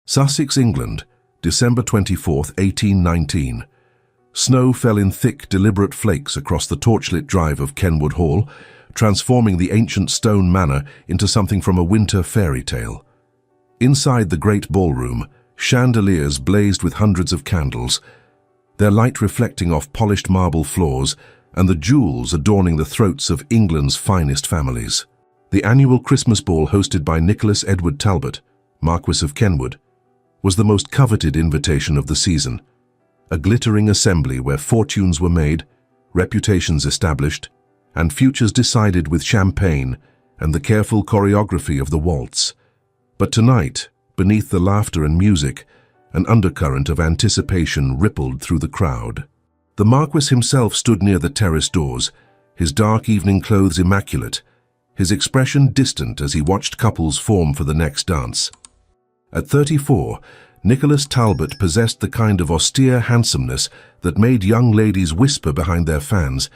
Sussex, England, December 24, 1819. Snow fell in thick, deliberate flakes across the torchlit drive of Kenwood Hall, transforming the ancient stone manor into something from a winter fairy tale. Inside the great ballroom, chandeliers blazed with hundreds of candles, their light reflecting off polished marble floors and the jewels adorning the throats of England's finest families. The annual Christmas ball hosted by Nicholas Edward Talbot, Marquis of Kenwood, was the most coveted invitation of the season, a glittering assembly where fortunes were made, reputations established, and futures decided with champagne and the careful choreography of the waltz. But tonight, beneath the laughter and music, an undercurrent of anticipation rippled through the crowd. The Marquis himself stood near the terrace doors, his dark evening clothes immaculate, his expression distant as he watched couples form for the next dance. At 34, Nicholas Talbot possessed the kind of austere handsomeness that made young ladies whisper behind their fans,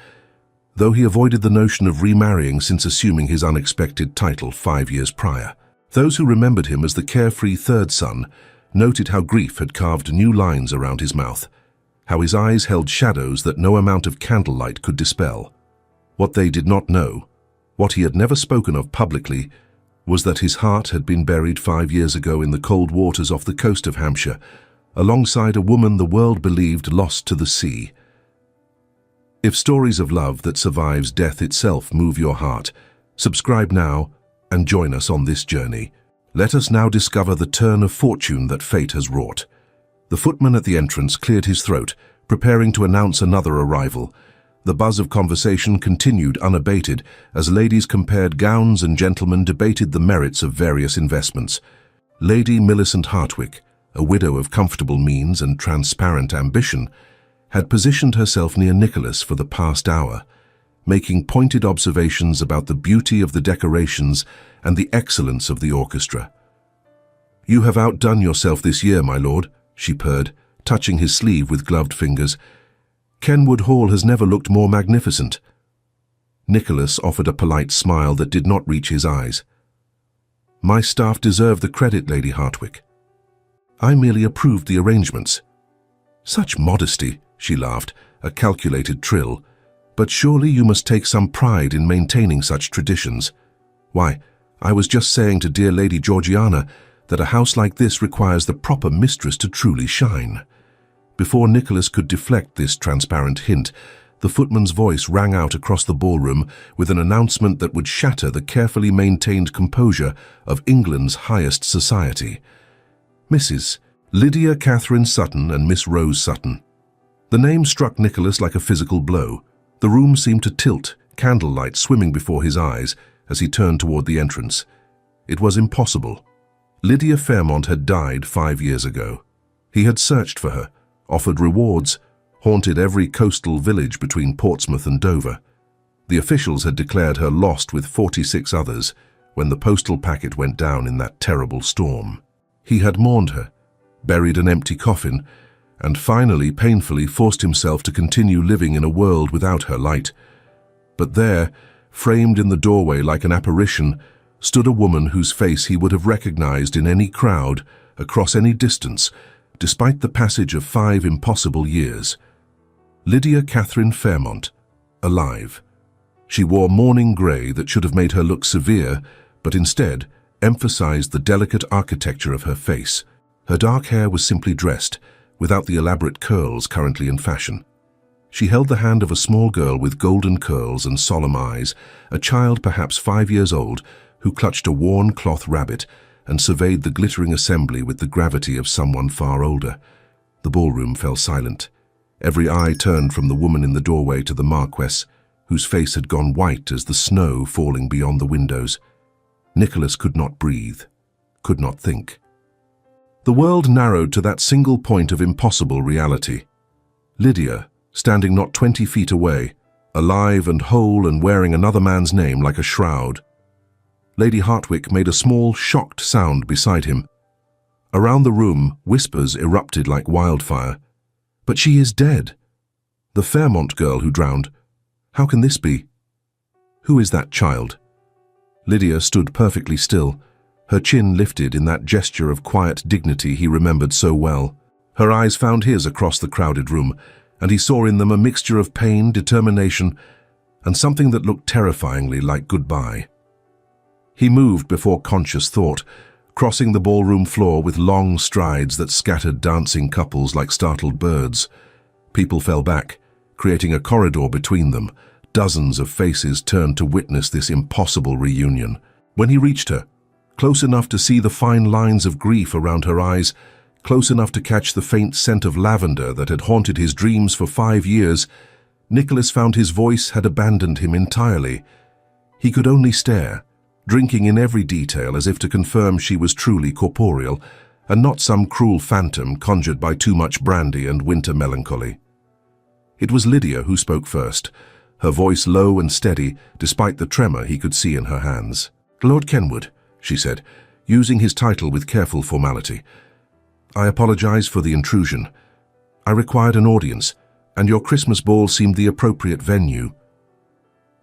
though he avoided the notion of remarrying since assuming his unexpected title 5 years prior. Those who remembered him as the carefree third son noted how grief had carved new lines around his mouth, how his eyes held shadows that no amount of candlelight could dispel. What they did not know, what he had never spoken of publicly, was that his heart had been buried 5 years ago in the cold waters off the coast of Hampshire, alongside a woman the world believed lost to the sea. If stories of love that survives death itself move your heart, subscribe now and join us on this journey. Let us now discover the turn of fortune that fate has wrought. The footman at the entrance cleared his throat, preparing to announce another arrival. The buzz of conversation continued unabated as ladies compared gowns and gentlemen debated the merits of various investments. Lady Millicent Hartwick, a widow of comfortable means and transparent ambition, had positioned herself near Nicholas for the past hour, making pointed observations about the beauty of the decorations and the excellence of the orchestra. "You have outdone yourself this year, my lord," she purred, touching his sleeve with gloved fingers. "Kenwood Hall has never looked more magnificent." Nicholas offered a polite smile that did not reach his eyes. "My staff deserve the credit, Lady Hartwick. I merely approved the arrangements." "Such modesty," she laughed, a calculated trill. "But surely you must take some pride in maintaining such traditions. Why, I was just saying to dear Lady Georgiana that a house like this requires the proper mistress to truly shine." Before Nicholas could deflect this transparent hint, the footman's voice rang out across the ballroom with an announcement that would shatter the carefully maintained composure of England's highest society. "Mrs. Lydia Catherine Sutton and Miss Rose Sutton." The name struck Nicholas like a physical blow. The room seemed to tilt, candlelight swimming before his eyes as he turned toward the entrance. It was impossible. Lydia Fairmont had died 5 years ago. He had searched for her, offered rewards, haunted every coastal village between Portsmouth and Dover. The officials had declared her lost with 46 others when the postal packet went down in that terrible storm. He had mourned her, buried an empty coffin, and finally, painfully, forced himself to continue living in a world without her light. But there, framed in the doorway like an apparition, stood a woman whose face he would have recognized in any crowd, across any distance, despite the passage of 5 impossible years. Lydia Catherine Fairmont, alive. She wore mourning grey that should have made her look severe, but instead emphasized the delicate architecture of her face. Her dark hair was simply dressed, without the elaborate curls currently in fashion. She held the hand of a small girl with golden curls and solemn eyes, a child perhaps 5 years old, who clutched a worn cloth rabbit and surveyed the glittering assembly with the gravity of someone far older. The ballroom fell silent. Every eye turned from the woman in the doorway to the Marquess, whose face had gone white as the snow falling beyond the windows. Nicholas could not breathe, could not think. The world narrowed to that single point of impossible reality. Lydia, standing not 20 feet away, alive and whole and wearing another man's name like a shroud. Lady Hartwick made a small, shocked sound beside him. Around the room, whispers erupted like wildfire. "But she is dead. The Fairmont girl who drowned. How can this be? Who is that child?" Lydia stood perfectly still, Her chin lifted in that gesture of quiet dignity he remembered so well. Her eyes found his across the crowded room, and he saw in them a mixture of pain, determination, and something that looked terrifyingly like goodbye. He moved before conscious thought, crossing the ballroom floor with long strides that scattered dancing couples like startled birds. People fell back, creating a corridor between them. Dozens of faces turned to witness this impossible reunion. When he reached her, close enough to see the fine lines of grief around her eyes, close enough to catch the faint scent of lavender that had haunted his dreams for 5 years, Nicholas found his voice had abandoned him entirely. He could only stare, drinking in every detail as if to confirm she was truly corporeal, and not some cruel phantom conjured by too much brandy and winter melancholy. It was Lydia who spoke first, her voice low and steady despite the tremor he could see in her hands. "Lord Kenwood," she said, using his title with careful formality, "I apologize for the intrusion. I required an audience, and your Christmas ball seemed the appropriate venue."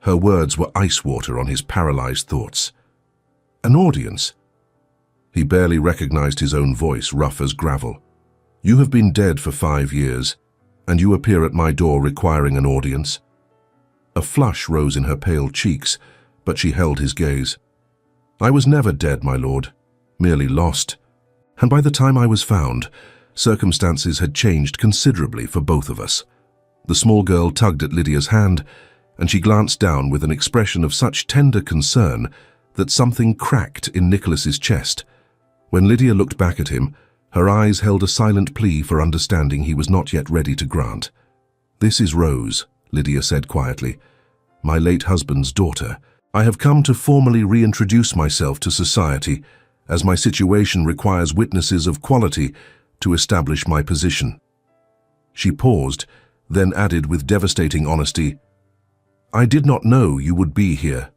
Her words were ice water on his paralyzed thoughts. An audience? He barely recognized his own voice, rough as gravel. "You have been dead for 5 years, and you appear at my door requiring an audience?" A flush rose in her pale cheeks, but she held his gaze. "I was never dead, my lord, merely lost. And by the time I was found, circumstances had changed considerably for both of us." The small girl tugged at Lydia's hand, and she glanced down with an expression of such tender concern that something cracked in Nicholas's chest. When Lydia looked back at him, her eyes held a silent plea for understanding he was not yet ready to grant. "This is Rose," Lydia said quietly, "my late husband's daughter. I have come to formally reintroduce myself to society, as my situation requires witnesses of quality to establish my position." She paused, then added with devastating honesty, "I did not know you would be here."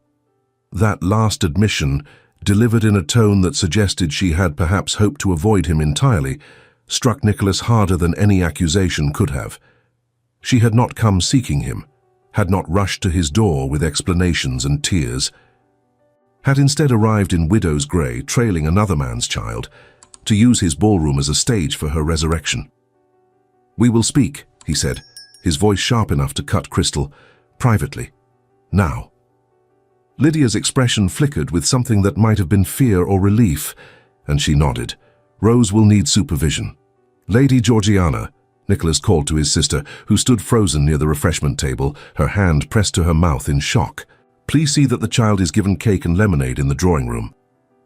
That last admission, delivered in a tone that suggested she had perhaps hoped to avoid him entirely, struck Nicholas harder than any accusation could have. She had not come seeking him, had not rushed to his door with explanations and tears, had instead arrived in widow's grey, trailing another man's child, to use his ballroom as a stage for her resurrection. "We will speak," he said, his voice sharp enough to cut crystal, "privately. Now." Lydia's expression flickered with something that might have been fear or relief, and she nodded. "Rose will need supervision." "Lady Georgiana," Nicholas called to his sister, who stood frozen near the refreshment table, her hand pressed to her mouth in shock. "Please see that the child is given cake and lemonade in the drawing room."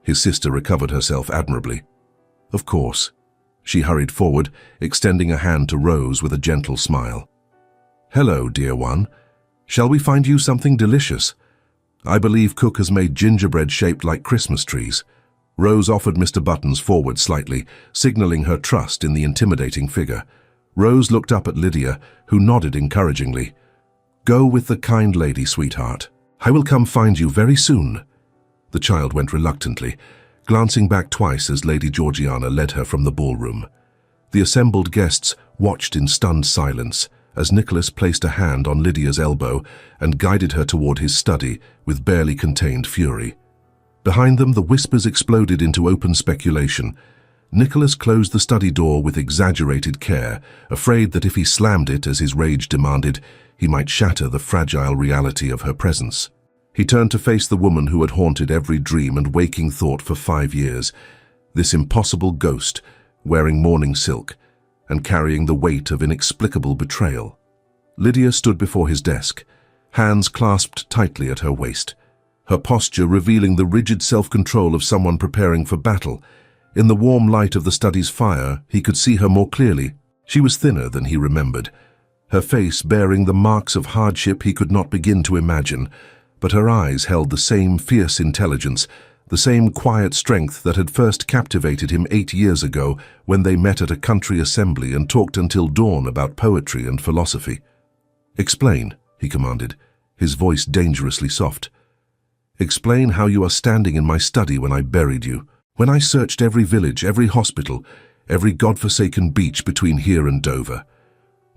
His sister recovered herself admirably. "Of course." She hurried forward, extending a hand to Rose with a gentle smile. "Hello, dear one. Shall we find you something delicious? I believe cook has made gingerbread shaped like Christmas trees." Rose offered Mr. Buttons forward slightly, signaling her trust in the intimidating figure. Rose looked up at Lydia, who nodded encouragingly. "Go with the kind lady, sweetheart. I will come find you very soon." The child went reluctantly, glancing back twice as Lady Georgiana led her from the ballroom. The assembled guests watched in stunned silence as Nicholas placed a hand on Lydia's elbow and guided her toward his study with barely contained fury. Behind them, the whispers exploded into open speculation. Nicholas closed the study door with exaggerated care, afraid that if he slammed it as his rage demanded, he might shatter the fragile reality of her presence. He turned to face the woman who had haunted every dream and waking thought for 5 years, this impossible ghost, wearing mourning silk and carrying the weight of inexplicable betrayal. Lydia stood before his desk, hands clasped tightly at her waist, her posture revealing the rigid self-control of someone preparing for battle. In the warm light of the study's fire, he could see her more clearly. She was thinner than he remembered, her face bearing the marks of hardship he could not begin to imagine, but her eyes held the same fierce intelligence, the same quiet strength that had first captivated him 8 years ago when they met at a country assembly and talked until dawn about poetry and philosophy. "Explain," he commanded, his voice dangerously soft. "Explain how you are standing in my study when I buried you, when I searched every village, every hospital, every godforsaken beach between here and Dover,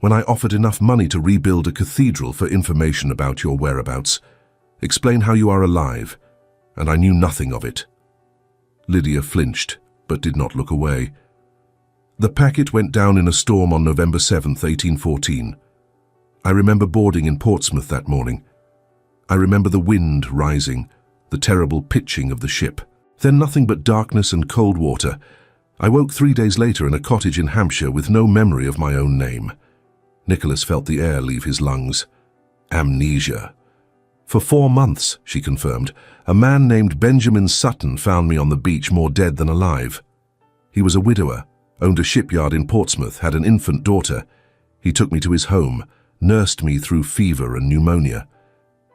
when I offered enough money to rebuild a cathedral for information about your whereabouts. Explain how you are alive, and I knew nothing of it." Lydia flinched, but did not look away. The packet went down in a storm on November 7th, 1814. I remember boarding in Portsmouth that morning. I remember the wind rising, the terrible pitching of the ship. Then nothing but darkness and cold water. I woke 3 days later in a cottage in Hampshire with no memory of my own name. Nicholas felt the air leave his lungs. Amnesia. For 4 months, she confirmed, a man named Benjamin Sutton found me on the beach more dead than alive. He was a widower, owned a shipyard in Portsmouth, had an infant daughter. He took me to his home, nursed me through fever and pneumonia.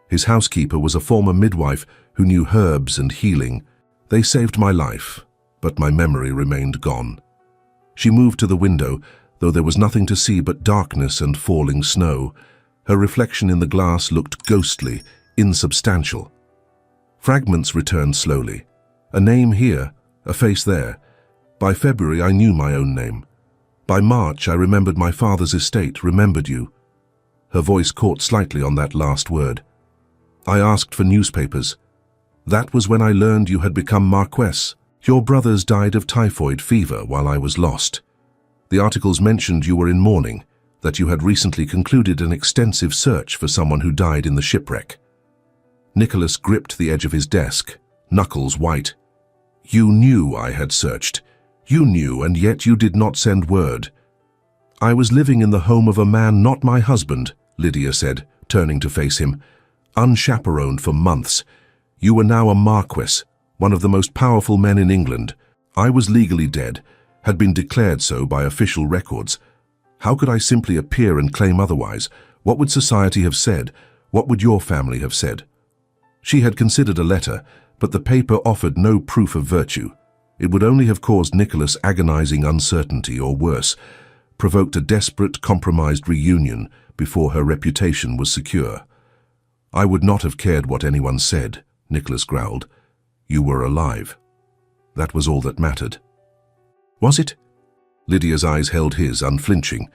His housekeeper was a former midwife who knew herbs and healing. They saved my life, but my memory remained gone. She moved to the window, though there was nothing to see but darkness and falling snow. Her reflection in the glass looked ghostly, insubstantial. Fragments returned slowly. A name here, a face there. By February, I knew my own name. By March, I remembered my father's estate, remembered you. Her voice caught slightly on that last word. I asked for newspapers. That was when I learned you had become Marquess. Your brothers died of typhoid fever while I was lost. The articles mentioned you were in mourning, that you had recently concluded an extensive search for someone who died in the shipwreck. Nicholas gripped the edge of his desk, knuckles white. You knew I had searched. You knew, and yet you did not send word. I was living in the home of a man not my husband, Lydia said, turning to face him. Unchaperoned for months. You were now a marquess, one of the most powerful men in England. I was legally dead, had been declared so by official records. How could I simply appear and claim otherwise? What would society have said? What would your family have said? She had considered a letter, but the paper offered no proof of virtue. It would only have caused Nicholas agonizing uncertainty, or worse, provoked a desperate, compromised reunion before her reputation was secure. I would not have cared what anyone said, Nicholas growled. You were alive. That was all that mattered. Was it? Lydia's eyes held his, unflinching.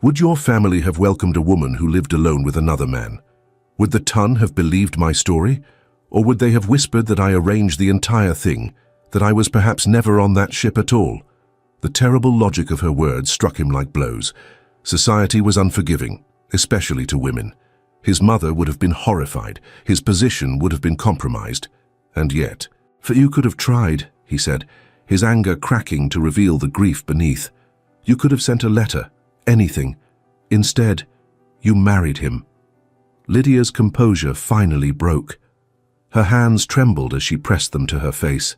Would your family have welcomed a woman who lived alone with another man? Would the Ton have believed my story? Or would they have whispered that I arranged the entire thing, that I was perhaps never on that ship at all? The terrible logic of her words struck him like blows. Society was unforgiving, especially to women. His mother would have been horrified. His position would have been compromised. And yet, for you could have tried, he said, his anger cracking to reveal the grief beneath. You could have sent a letter, anything. Instead, you married him. Lydia's composure finally broke. Her hands trembled as she pressed them to her face.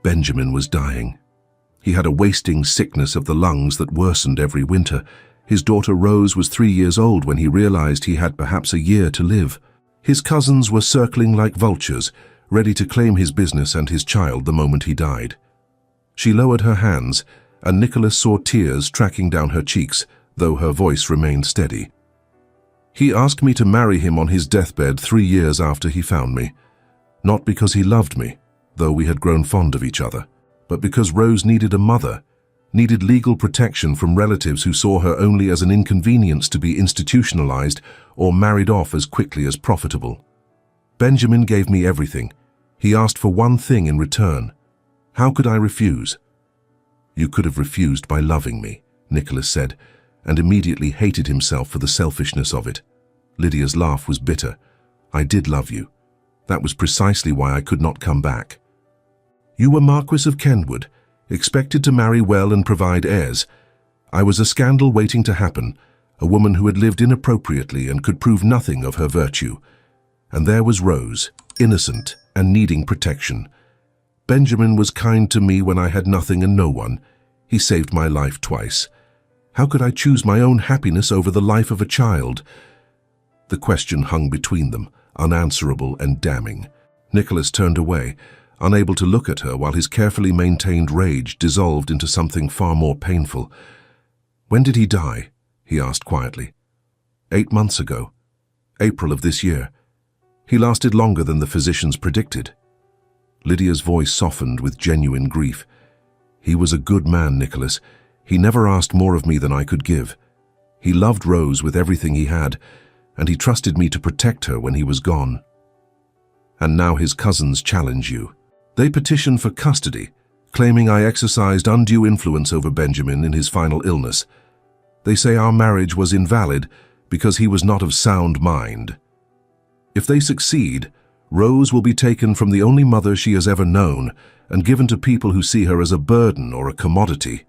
Benjamin was dying. He had a wasting sickness of the lungs that worsened every winter. His daughter Rose was 3 years old when he realized he had perhaps a year to live. His cousins were circling like vultures, ready to claim his business and his child the moment he died. She lowered her hands, and Nicholas saw tears tracking down her cheeks, though her voice remained steady. He asked me to marry him on his deathbed 3 years after he found me. Not because he loved me, though we had grown fond of each other, but because Rose needed a mother, needed legal protection from relatives who saw her only as an inconvenience to be institutionalized or married off as quickly as profitable. Benjamin gave me everything. He asked for one thing in return. How could I refuse? You could have refused by loving me, Nicholas said, and immediately hated himself for the selfishness of it. Lydia's laugh was bitter. I did love you. That was precisely why I could not come back. You were Marquess of Kenwood, expected to marry well and provide heirs. I was a scandal waiting to happen, a woman who had lived inappropriately and could prove nothing of her virtue. And there was Rose, innocent and needing protection. Benjamin was kind to me when I had nothing and no one. He saved my life twice. How could I choose my own happiness over the life of a child? The question hung between them, unanswerable and damning. Nicholas turned away, unable to look at her while his carefully maintained rage dissolved into something far more painful. When did he die? He asked quietly. 8 months ago. April of this year. He lasted longer than the physicians predicted. Lydia's voice softened with genuine grief. He was a good man, Nicholas. He never asked more of me than I could give. He loved Rose with everything he had, and he trusted me to protect her when he was gone. And now his cousins challenge you. They petition for custody, claiming I exercised undue influence over Benjamin in his final illness. They say our marriage was invalid because he was not of sound mind. If they succeed, Rose will be taken from the only mother she has ever known and given to people who see her as a burden or a commodity.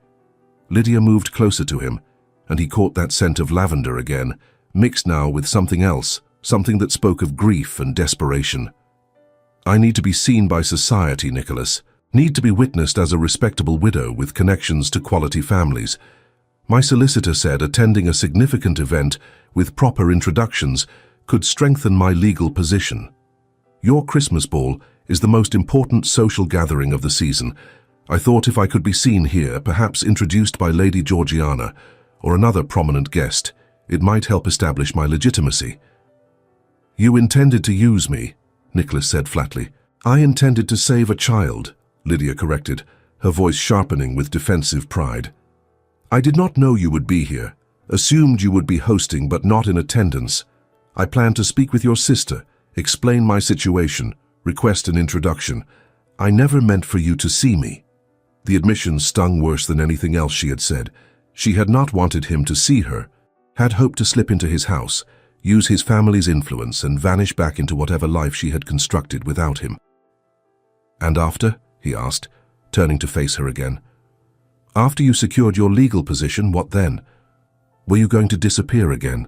Lydia moved closer to him, and he caught that scent of lavender again, mixed now with something else, something that spoke of grief and desperation. I need to be seen by society, Nicholas. Need to be witnessed as a respectable widow with connections to quality families. My solicitor said attending a significant event with proper introductions could strengthen my legal position. Your Christmas ball is the most important social gathering of the season. I thought if I could be seen here, perhaps introduced by Lady Georgiana or another prominent guest, it might help establish my legitimacy. You intended to use me, Nicholas said flatly. I intended to save a child, Lydia corrected, her voice sharpening with defensive pride. I did not know you would be here, assumed you would be hosting but not in attendance. I planned to speak with your sister, explain my situation, request an introduction. I never meant for you to see me. The admission stung worse than anything else she had said. She had not wanted him to see her, had hoped to slip into his house, use his family's influence and vanish back into whatever life she had constructed without him. And after? He asked, turning to face her again. After you secured your legal position, what then? Were you going to disappear again?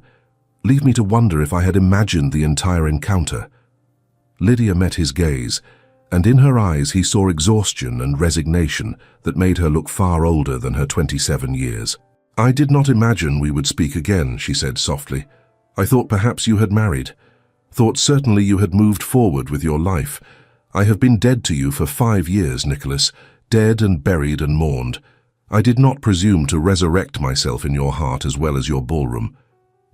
Leave me to wonder if I had imagined the entire encounter. Lydia met his gaze, and in her eyes he saw exhaustion and resignation that made her look far older than her 27 years. I did not imagine we would speak again, she said softly. I thought perhaps you had married. Thought certainly you had moved forward with your life. I have been dead to you for 5 years, Nicholas, dead and buried and mourned. I did not presume to resurrect myself in your heart as well as your ballroom.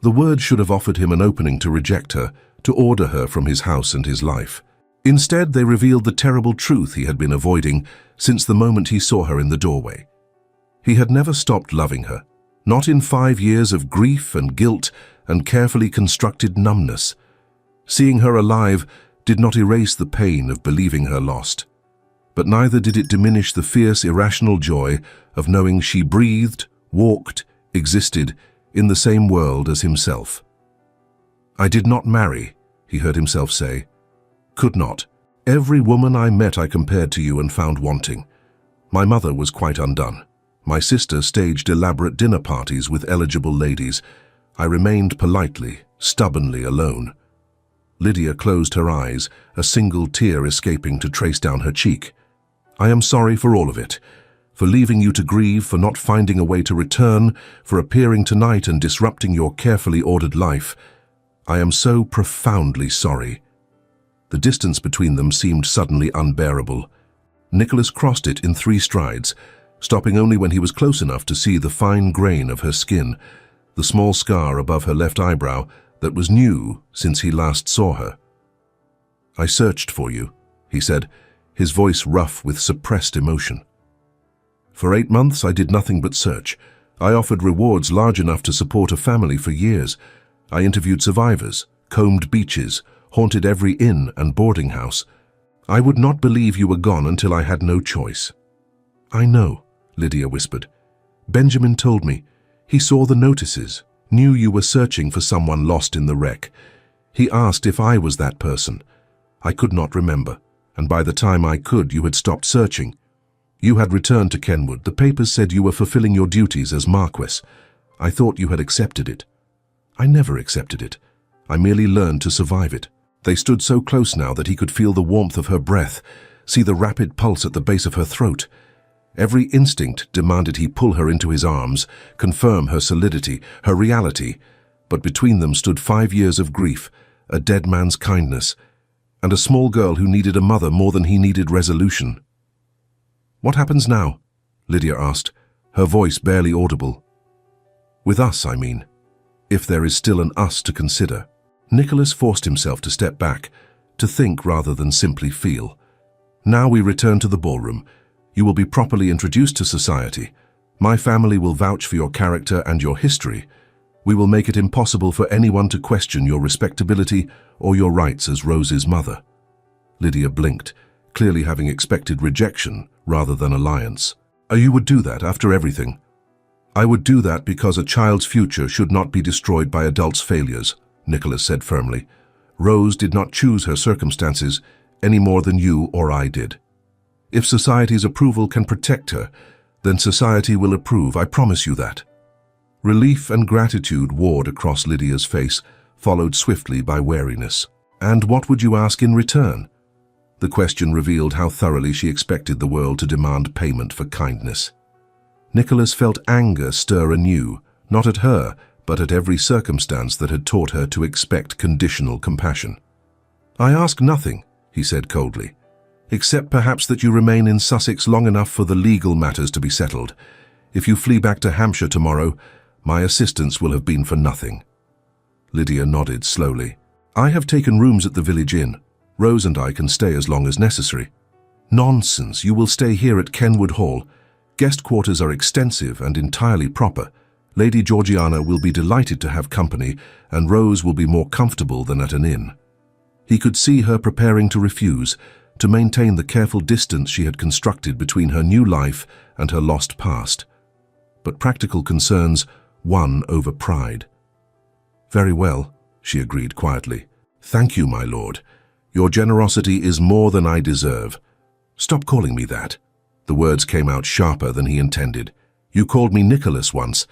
The words should have offered him an opening to reject her, to order her from his house and his life. Instead, they revealed the terrible truth he had been avoiding since the moment he saw her in the doorway. He had never stopped loving her, not in 5 years of grief and guilt and carefully constructed numbness. Seeing her alive did not erase the pain of believing her lost, but neither did it diminish the fierce, irrational joy of knowing she breathed, walked, existed in the same world as himself. I did not marry, he heard himself say. Could not. Every woman I met I compared to you and found wanting. My mother was quite undone. My sister staged elaborate dinner parties with eligible ladies. I remained politely, stubbornly alone. Lydia closed her eyes, a single tear escaping to trace down her cheek. I am sorry for all of it, for leaving you to grieve, for not finding a way to return, for appearing tonight and disrupting your carefully ordered life. I am so profoundly sorry. The distance between them seemed suddenly unbearable. Nicholas crossed it in 3 strides, stopping only when he was close enough to see the fine grain of her skin, the small scar above her left eyebrow that was new since he last saw her. I searched for you, he said, his voice rough with suppressed emotion. For 8 months I did nothing but search. I offered rewards large enough to support a family for years. I interviewed survivors, combed beaches, haunted every inn and boarding house. I would not believe you were gone until I had no choice. I know, Lydia whispered. Benjamin told me. He saw the notices, knew you were searching for someone lost in the wreck. He asked if I was that person. I could not remember, and by the time I could, you had stopped searching. You had returned to Kenwood. The papers said you were fulfilling your duties as Marquess. I thought you had accepted it. I never accepted it. I merely learned to survive it. They stood so close now that he could feel the warmth of her breath, see the rapid pulse at the base of her throat. Every instinct demanded he pull her into his arms, confirm her solidity, her reality. But between them stood 5 years of grief, a dead man's kindness, and a small girl who needed a mother more than he needed resolution. What happens now? Lydia asked, her voice barely audible. With us, I mean. If there is still an us to consider. Nicholas forced himself to step back, to think rather than simply feel. Now we return to the ballroom. You will be properly introduced to society. My family will vouch for your character and your history. We will make it impossible for anyone to question your respectability or your rights as Rose's mother. Lydia blinked, clearly having expected rejection rather than alliance. You would do that after everything? I would do that because a child's future should not be destroyed by adults' failures, Nicholas said firmly. Rose did not choose her circumstances any more than you or I did. If society's approval can protect her, then society will approve, I promise you that. Relief and gratitude warred across Lydia's face, followed swiftly by wariness. And what would you ask in return? The question revealed how thoroughly she expected the world to demand payment for kindness. Nicholas felt anger stir anew, not at her, but at every circumstance that had taught her to expect conditional compassion. I ask nothing, he said coldly, except perhaps that you remain in Sussex long enough for the legal matters to be settled. If you flee back to Hampshire tomorrow, my assistance will have been for nothing. Lydia nodded slowly. I have taken rooms at the village inn. Rose and I can stay as long as necessary. Nonsense, you will stay here at Kenwood Hall. Guest quarters are extensive and entirely proper. Lady Georgiana will be delighted to have company, and Rose will be more comfortable than at an inn. He could see her preparing to refuse, to maintain the careful distance she had constructed between her new life and her lost past. But practical concerns won over pride. Very well, she agreed quietly. Thank you, my lord. Your generosity is more than I deserve. Stop calling me that. The words came out sharper than he intended. You called me Nicholas once.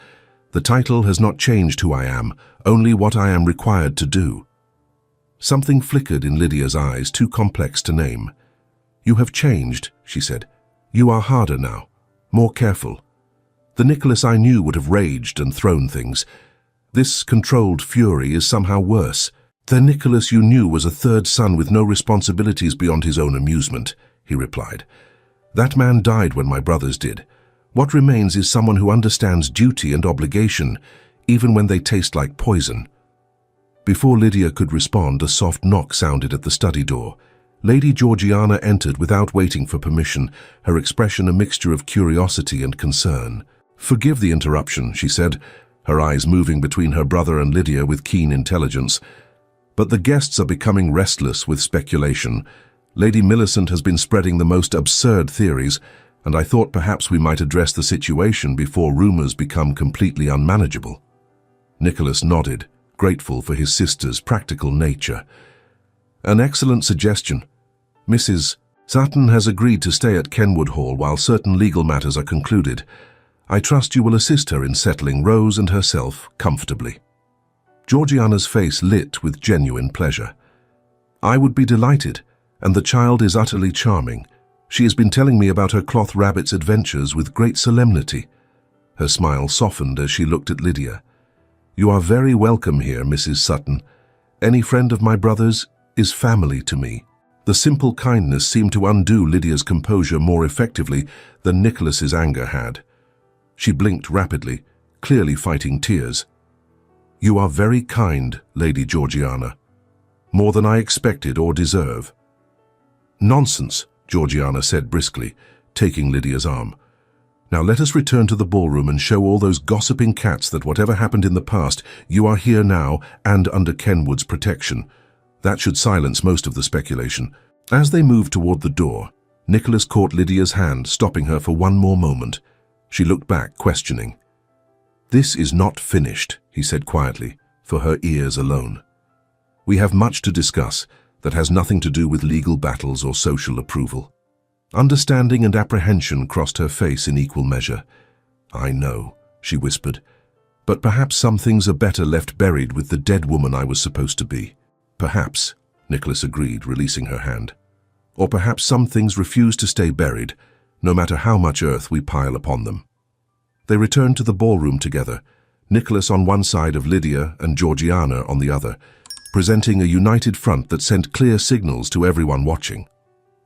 The title has not changed who I am, only what I am required to do. Something flickered in Lydia's eyes, too complex to name. You have changed, she said. You are harder now, more careful. The Nicholas I knew would have raged and thrown things. This controlled fury is somehow worse. The Nicholas you knew was a third son with no responsibilities beyond his own amusement, he replied. That man died when my brothers did. What remains is someone who understands duty and obligation, even when they taste like poison. Before Lydia could respond, a soft knock sounded at the study door. Lady Georgiana entered without waiting for permission, her expression a mixture of curiosity and concern. Forgive the interruption, she said, her eyes moving between her brother and Lydia with keen intelligence. But the guests are becoming restless with speculation. Lady Millicent has been spreading the most absurd theories, and I thought perhaps we might address the situation before rumors become completely unmanageable. Nicholas nodded, grateful for his sister's practical nature. An excellent suggestion. Mrs. Sutton has agreed to stay at Kenwood Hall while certain legal matters are concluded. I trust you will assist her in settling Rose and herself comfortably. Georgiana's face lit with genuine pleasure. I would be delighted, and the child is utterly charming. She has been telling me about her cloth rabbit's adventures with great solemnity. Her smile softened as she looked at Lydia. You are very welcome here, Mrs. Sutton. Any friend of my brother's is family to me. The simple kindness seemed to undo Lydia's composure more effectively than Nicholas's anger had. She blinked rapidly, clearly fighting tears. You are very kind, Lady Georgiana. More than I expected or deserve. Nonsense, Georgiana said briskly, taking Lydia's arm. Now let us return to the ballroom and show all those gossiping cats that whatever happened in the past, you are here now and under Kenwood's protection. That should silence most of the speculation. As they moved toward the door, Nicholas caught Lydia's hand, stopping her for one more moment. She looked back, questioning. This is not finished, he said quietly, for her ears alone. We have much to discuss that has nothing to do with legal battles or social approval. Understanding and apprehension crossed her face in equal measure. I know, she whispered, but perhaps some things are better left buried with the dead woman I was supposed to be. Perhaps, Nicholas agreed, releasing her hand. Or perhaps some things refuse to stay buried, no matter how much earth we pile upon them. They returned to the ballroom together, Nicholas on one side of Lydia and Georgiana on the other, presenting a united front that sent clear signals to everyone watching.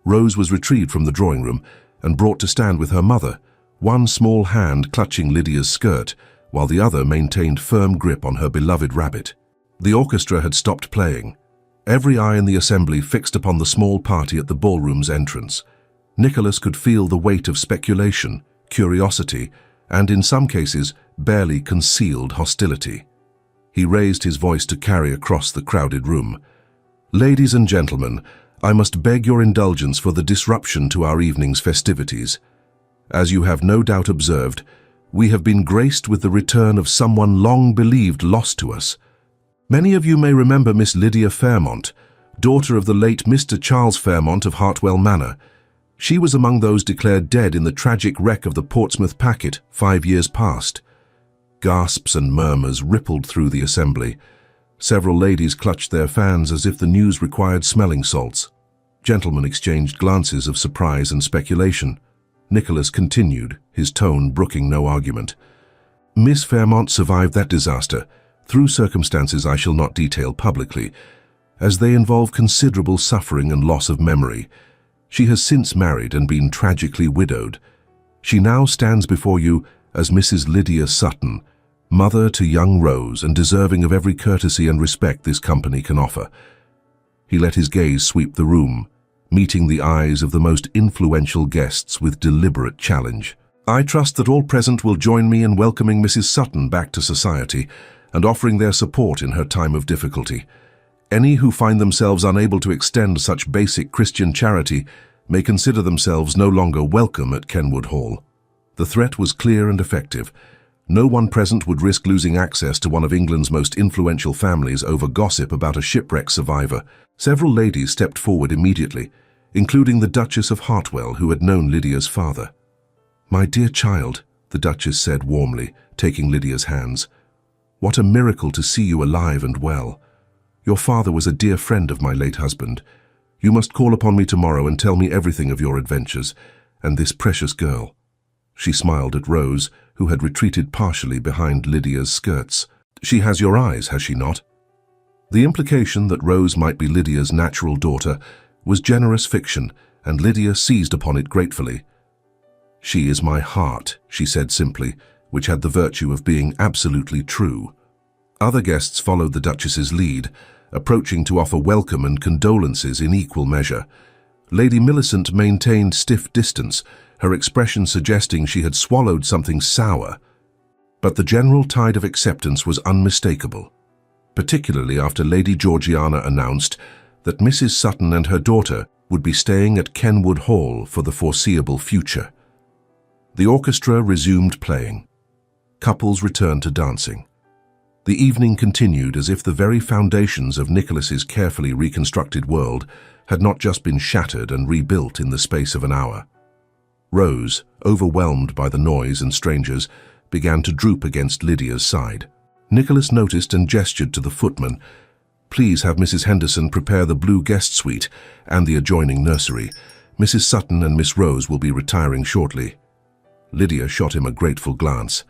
Rose was retrieved from the drawing room and brought to stand with her mother, one small hand clutching Lydia's skirt, while the other maintained firm grip on her beloved rabbit. The orchestra had stopped playing. Every eye in the assembly fixed upon the small party at the ballroom's entrance. Nicholas could feel the weight of speculation, curiosity, and in some cases, barely concealed hostility. He raised his voice to carry across the crowded room. Ladies and gentlemen, I must beg your indulgence for the disruption to our evening's festivities. As you have no doubt observed, we have been graced with the return of someone long believed lost to us. Many of you may remember Miss Lydia Fairmont, daughter of the late Mr. Charles Fairmont of Hartwell Manor. She was among those declared dead in the tragic wreck of the Portsmouth packet 5 years past. Gasps and murmurs rippled through the assembly. Several ladies clutched their fans as if the news required smelling salts. Gentlemen exchanged glances of surprise and speculation. Nicholas continued, his tone brooking no argument. Miss Fairmont survived that disaster, through circumstances I shall not detail publicly, as they involve considerable suffering and loss of memory. She has since married and been tragically widowed. She now stands before you as Mrs. Lydia Sutton, mother to young Rose and deserving of every courtesy and respect this company can offer. He let his gaze sweep the room, meeting the eyes of the most influential guests with deliberate challenge. I trust that all present will join me in welcoming Mrs. Sutton back to society and offering their support in her time of difficulty. Any who find themselves unable to extend such basic Christian charity may consider themselves no longer welcome at Kenwood Hall. The threat was clear and effective. No one present would risk losing access to one of England's most influential families over gossip about a shipwreck survivor. Several ladies stepped forward immediately, including the Duchess of Hartwell, who had known Lydia's father. "My dear child," the Duchess said warmly, taking Lydia's hands, "what a miracle to see you alive and well. Your father was a dear friend of my late husband. You must call upon me tomorrow and tell me everything of your adventures, and this precious girl." She smiled at Rose, who had retreated partially behind Lydia's skirts. "She has your eyes, has she not?" The implication that Rose might be Lydia's natural daughter was generous fiction, and Lydia seized upon it gratefully. "She is my heart," she said simply, which had the virtue of being absolutely true. Other guests followed the Duchess's lead, approaching to offer welcome and condolences in equal measure. Lady Millicent maintained stiff distance, her expression suggesting she had swallowed something sour. But the general tide of acceptance was unmistakable, particularly after Lady Georgiana announced that Mrs. Sutton and her daughter would be staying at Kenwood Hall for the foreseeable future. The orchestra resumed playing. Couples returned to dancing. The evening continued as if the very foundations of Nicholas's carefully reconstructed world had not just been shattered and rebuilt in the space of an hour. Rose, overwhelmed by the noise and strangers, began to droop against Lydia's side. Nicholas noticed and gestured to the footman. "Please have Mrs. Henderson prepare the blue guest suite and the adjoining nursery. Mrs. Sutton and Miss Rose will be retiring shortly." Lydia shot him a grateful glance.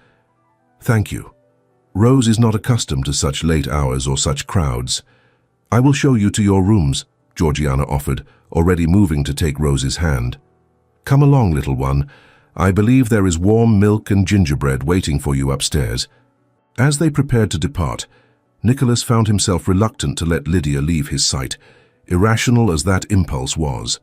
"Thank you. Rose is not accustomed to such late hours or such crowds. I will show you to your rooms," Georgiana offered, already moving to take Rose's hand. "Come along, little one. I believe there is warm milk and gingerbread waiting for you upstairs." As they prepared to depart, Nicholas found himself reluctant to let Lydia leave his sight, irrational as that impulse was.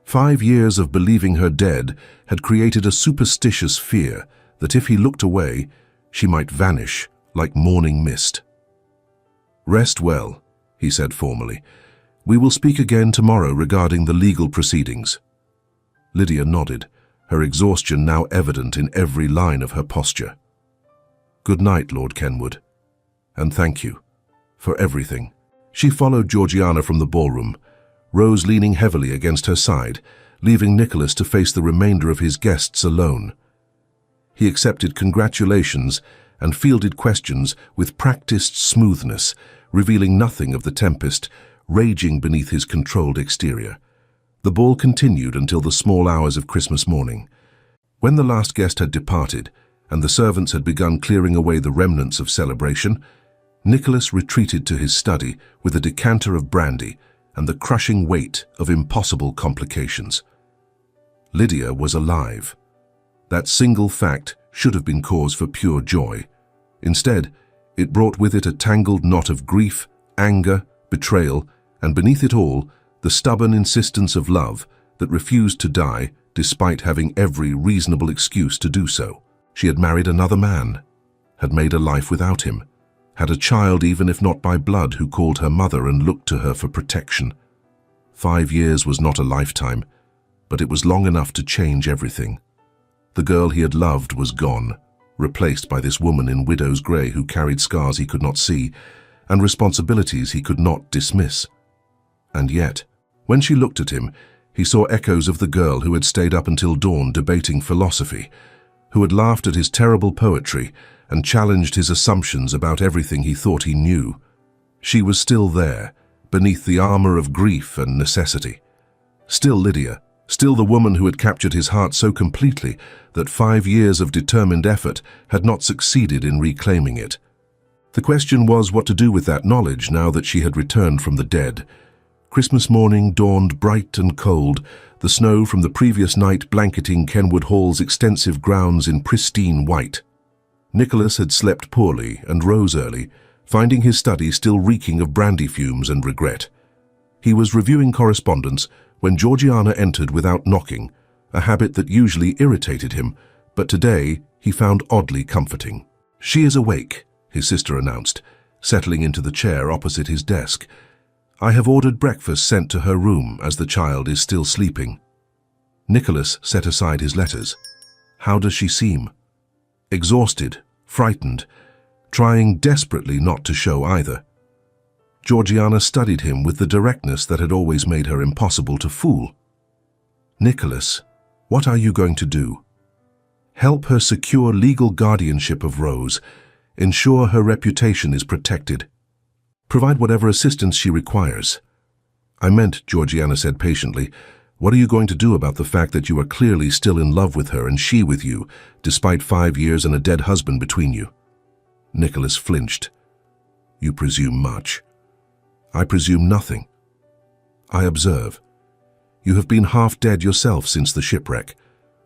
5 years of believing her dead had created a superstitious fear that if he looked away, she might vanish like morning mist. "Rest well," he said formally. "We will speak again tomorrow regarding the legal proceedings." Lydia nodded, her exhaustion now evident in every line of her posture. "Good night, Lord Kenwood, and thank you for everything." She followed Georgiana from the ballroom, Rose leaning heavily against her side, leaving Nicholas to face the remainder of his guests alone. He accepted congratulations and fielded questions with practiced smoothness, revealing nothing of the tempest raging beneath his controlled exterior. The ball continued until the small hours of Christmas morning. When the last guest had departed and the servants had begun clearing away the remnants of celebration, Nicholas retreated to his study with a decanter of brandy and the crushing weight of impossible complications. Lydia was alive. That single fact should have been cause for pure joy. Instead, it brought with it a tangled knot of grief, anger, betrayal, and beneath it all, the stubborn insistence of love that refused to die despite having every reasonable excuse to do so. She had married another man, had made a life without him, had a child even if not by blood who called her mother and looked to her for protection. 5 years was not a lifetime, but it was long enough to change everything. The girl he had loved was gone, replaced by this woman in widow's grey who carried scars he could not see and responsibilities he could not dismiss. And yet, when she looked at him, he saw echoes of the girl who had stayed up until dawn debating philosophy, who had laughed at his terrible poetry and challenged his assumptions about everything he thought he knew. She was still there, beneath the armor of grief and necessity. Still Lydia, still the woman who had captured his heart so completely that 5 years of determined effort had not succeeded in reclaiming it. The question was what to do with that knowledge now that she had returned from the dead. Christmas morning dawned bright and cold, the snow from the previous night blanketing Kenwood Hall's extensive grounds in pristine white. Nicholas had slept poorly and rose early, finding his study still reeking of brandy fumes and regret. He was reviewing correspondence when Georgiana entered without knocking, a habit that usually irritated him, but today he found oddly comforting. "She is awake," his sister announced, settling into the chair opposite his desk. "I have ordered breakfast sent to her room as the child is still sleeping." Nicholas set aside his letters. How does she seem? Exhausted, frightened, trying desperately not to show either. Georgiana studied him with the directness that had always made her impossible to fool. "Nicholas, what are you going to do?" "Help her secure legal guardianship of Rose, ensure her reputation is protected. Provide whatever assistance she requires." "I meant," Georgiana said patiently, "what are you going to do about the fact that you are clearly still in love with her and she with you, despite 5 years and a dead husband between you?" Nicholas flinched. "You presume much." "I presume nothing. I observe. You have been half dead yourself since the shipwreck,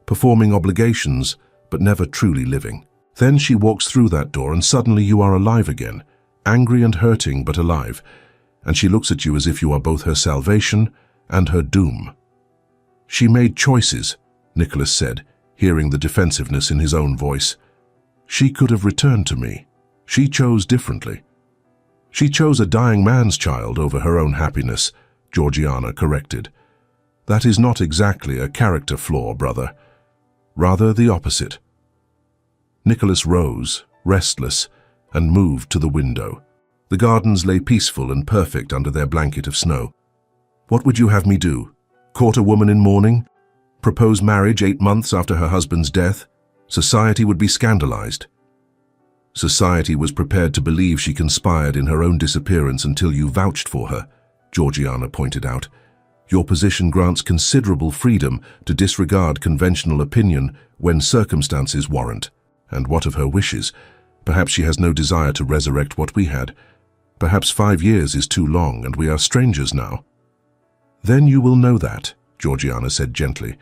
performing obligations but never truly living. Then she walks through that door and suddenly you are alive again, angry and hurting but alive, and she looks at you as if you are both her salvation and her doom." "She made choices," Nicholas said, hearing the defensiveness in his own voice. "She could have returned to me. She chose differently." "She chose a dying man's child over her own happiness," Georgiana corrected. "That is not exactly a character flaw, brother. Rather the opposite." Nicholas rose, restless, and moved to the window. The gardens lay peaceful and perfect under their blanket of snow. "What would you have me do? Court a woman in mourning? Propose marriage 8 months after her husband's death? Society would be scandalized." "Society was prepared to believe she conspired in her own disappearance until you vouched for her," Georgiana pointed out. "Your position grants considerable freedom to disregard conventional opinion when circumstances warrant. And what of her wishes? Perhaps she has no desire to resurrect what we had. Perhaps 5 years is too long and we are strangers now." "Then you will know that," Georgiana said gently.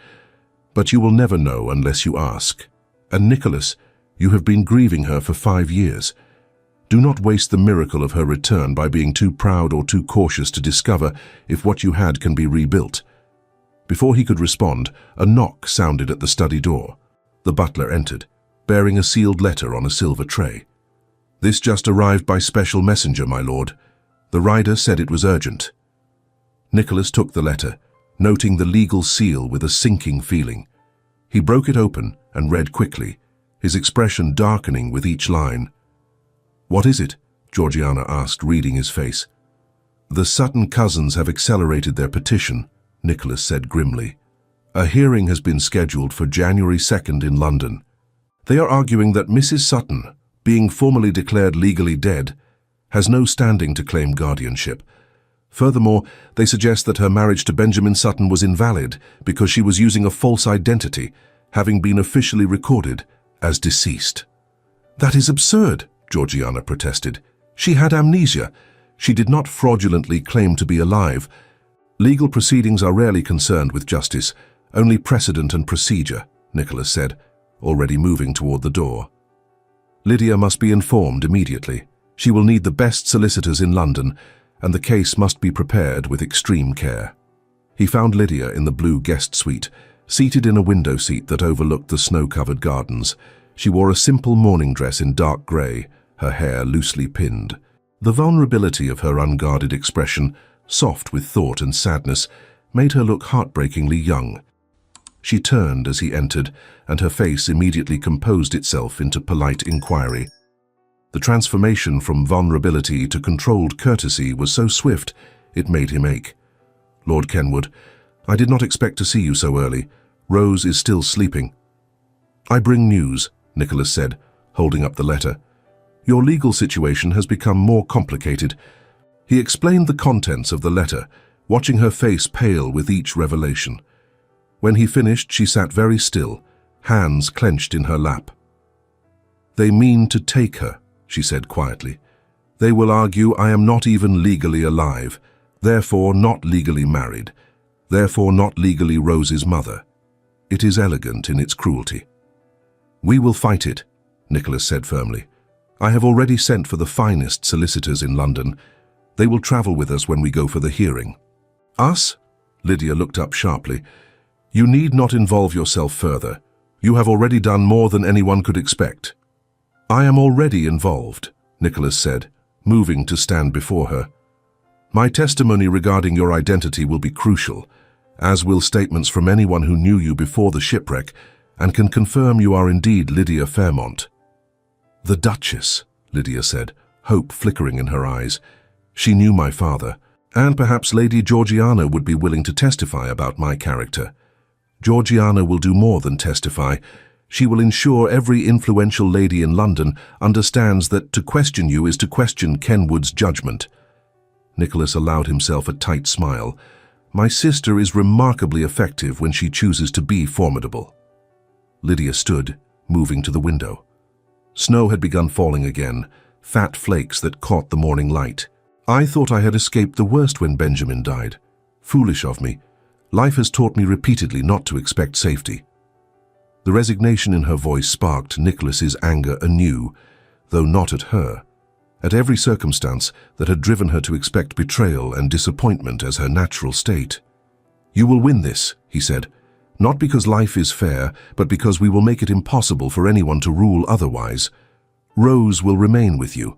"But you will never know unless you ask. And Nicholas, you have been grieving her for 5 years. Do not waste the miracle of her return by being too proud or too cautious to discover if what you had can be rebuilt." Before he could respond, a knock sounded at the study door. The butler entered, bearing a sealed letter on a silver tray. "This just arrived by special messenger, my lord. The rider said it was urgent." Nicholas took the letter, noting the legal seal with a sinking feeling. He broke it open and read quickly, his expression darkening with each line. "What is it?" Georgiana asked, reading his face. "The Sutton cousins have accelerated their petition," Nicholas said grimly. "A hearing has been scheduled for January 2nd in London. They are arguing that Mrs. Sutton, being formally declared legally dead, has no standing to claim guardianship. Furthermore, they suggest that her marriage to Benjamin Sutton was invalid because she was using a false identity, having been officially recorded as deceased." "That is absurd," Georgiana protested. "She had amnesia. She did not fraudulently claim to be alive. Legal proceedings are rarely concerned with justice, only precedent and procedure," Nicholas said, already moving toward the door. "Lydia must be informed immediately. She will need the best solicitors in London, and the case must be prepared with extreme care." He found Lydia in the blue guest suite, seated in a window seat that overlooked the snow-covered gardens. She wore a simple morning dress in dark grey, her hair loosely pinned. The vulnerability of her unguarded expression soft with thought and sadness, made her look heartbreakingly young. She turned as he entered, and her face immediately composed itself into polite inquiry. The transformation from vulnerability to controlled courtesy was so swift, it made him ache. "Lord Kenwood, I did not expect to see you so early. Rose is still sleeping." "I bring news," Nicholas said, holding up the letter. "Your legal situation has become more complicated." He explained the contents of the letter, watching her face pale with each revelation. When he finished, she sat very still, hands clenched in her lap. "They mean to take her," she said quietly. "They will argue I am not even legally alive, therefore not legally married, therefore not legally Rose's mother. It is elegant in its cruelty." "We will fight it," Nicholas said firmly. "I have already sent for the finest solicitors in London. They will travel with us when we go for the hearing." "Us?" Lydia looked up sharply. "You need not involve yourself further. You have already done more than anyone could expect." "I am already involved," Nicholas said, moving to stand before her. "My testimony regarding your identity will be crucial, as will statements from anyone who knew you before the shipwreck and can confirm you are indeed Lydia Fairmont." "The Duchess," Lydia said, hope flickering in her eyes. "She knew my father, and perhaps Lady Georgiana would be willing to testify about my character. Georgiana will do more than testify. She will ensure every influential lady in London understands that to question you is to question Kenwood's judgment." Nicholas allowed himself a tight smile. "My sister is remarkably effective when she chooses to be formidable." Lydia stood, moving to the window. Snow had begun falling again, fat flakes that caught the morning light. "I thought I had escaped the worst when Benjamin died. Foolish of me. Life has taught me repeatedly not to expect safety." The resignation in her voice sparked Nicholas's anger anew, though not at her, at every circumstance that had driven her to expect betrayal and disappointment as her natural state. "You will win this," he said, "not because life is fair, but because we will make it impossible for anyone to rule otherwise. Rose will remain with you.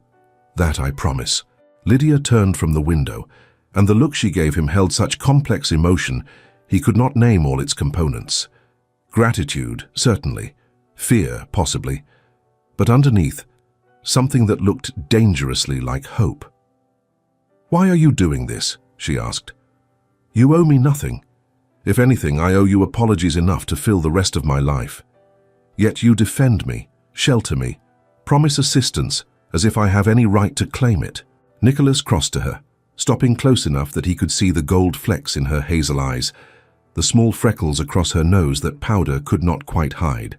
That I promise." Lydia turned from the window, and the look she gave him held such complex emotion he could not name all its components. Gratitude, certainly. Fear, possibly. But underneath, something that looked dangerously like hope. "Why are you doing this?" she asked. "You owe me nothing. If anything, I owe you apologies enough to fill the rest of my life. Yet you defend me, shelter me, promise assistance as if I have any right to claim it." Nicholas crossed to her, stopping close enough that he could see the gold flecks in her hazel eyes, the small freckles across her nose that powder could not quite hide.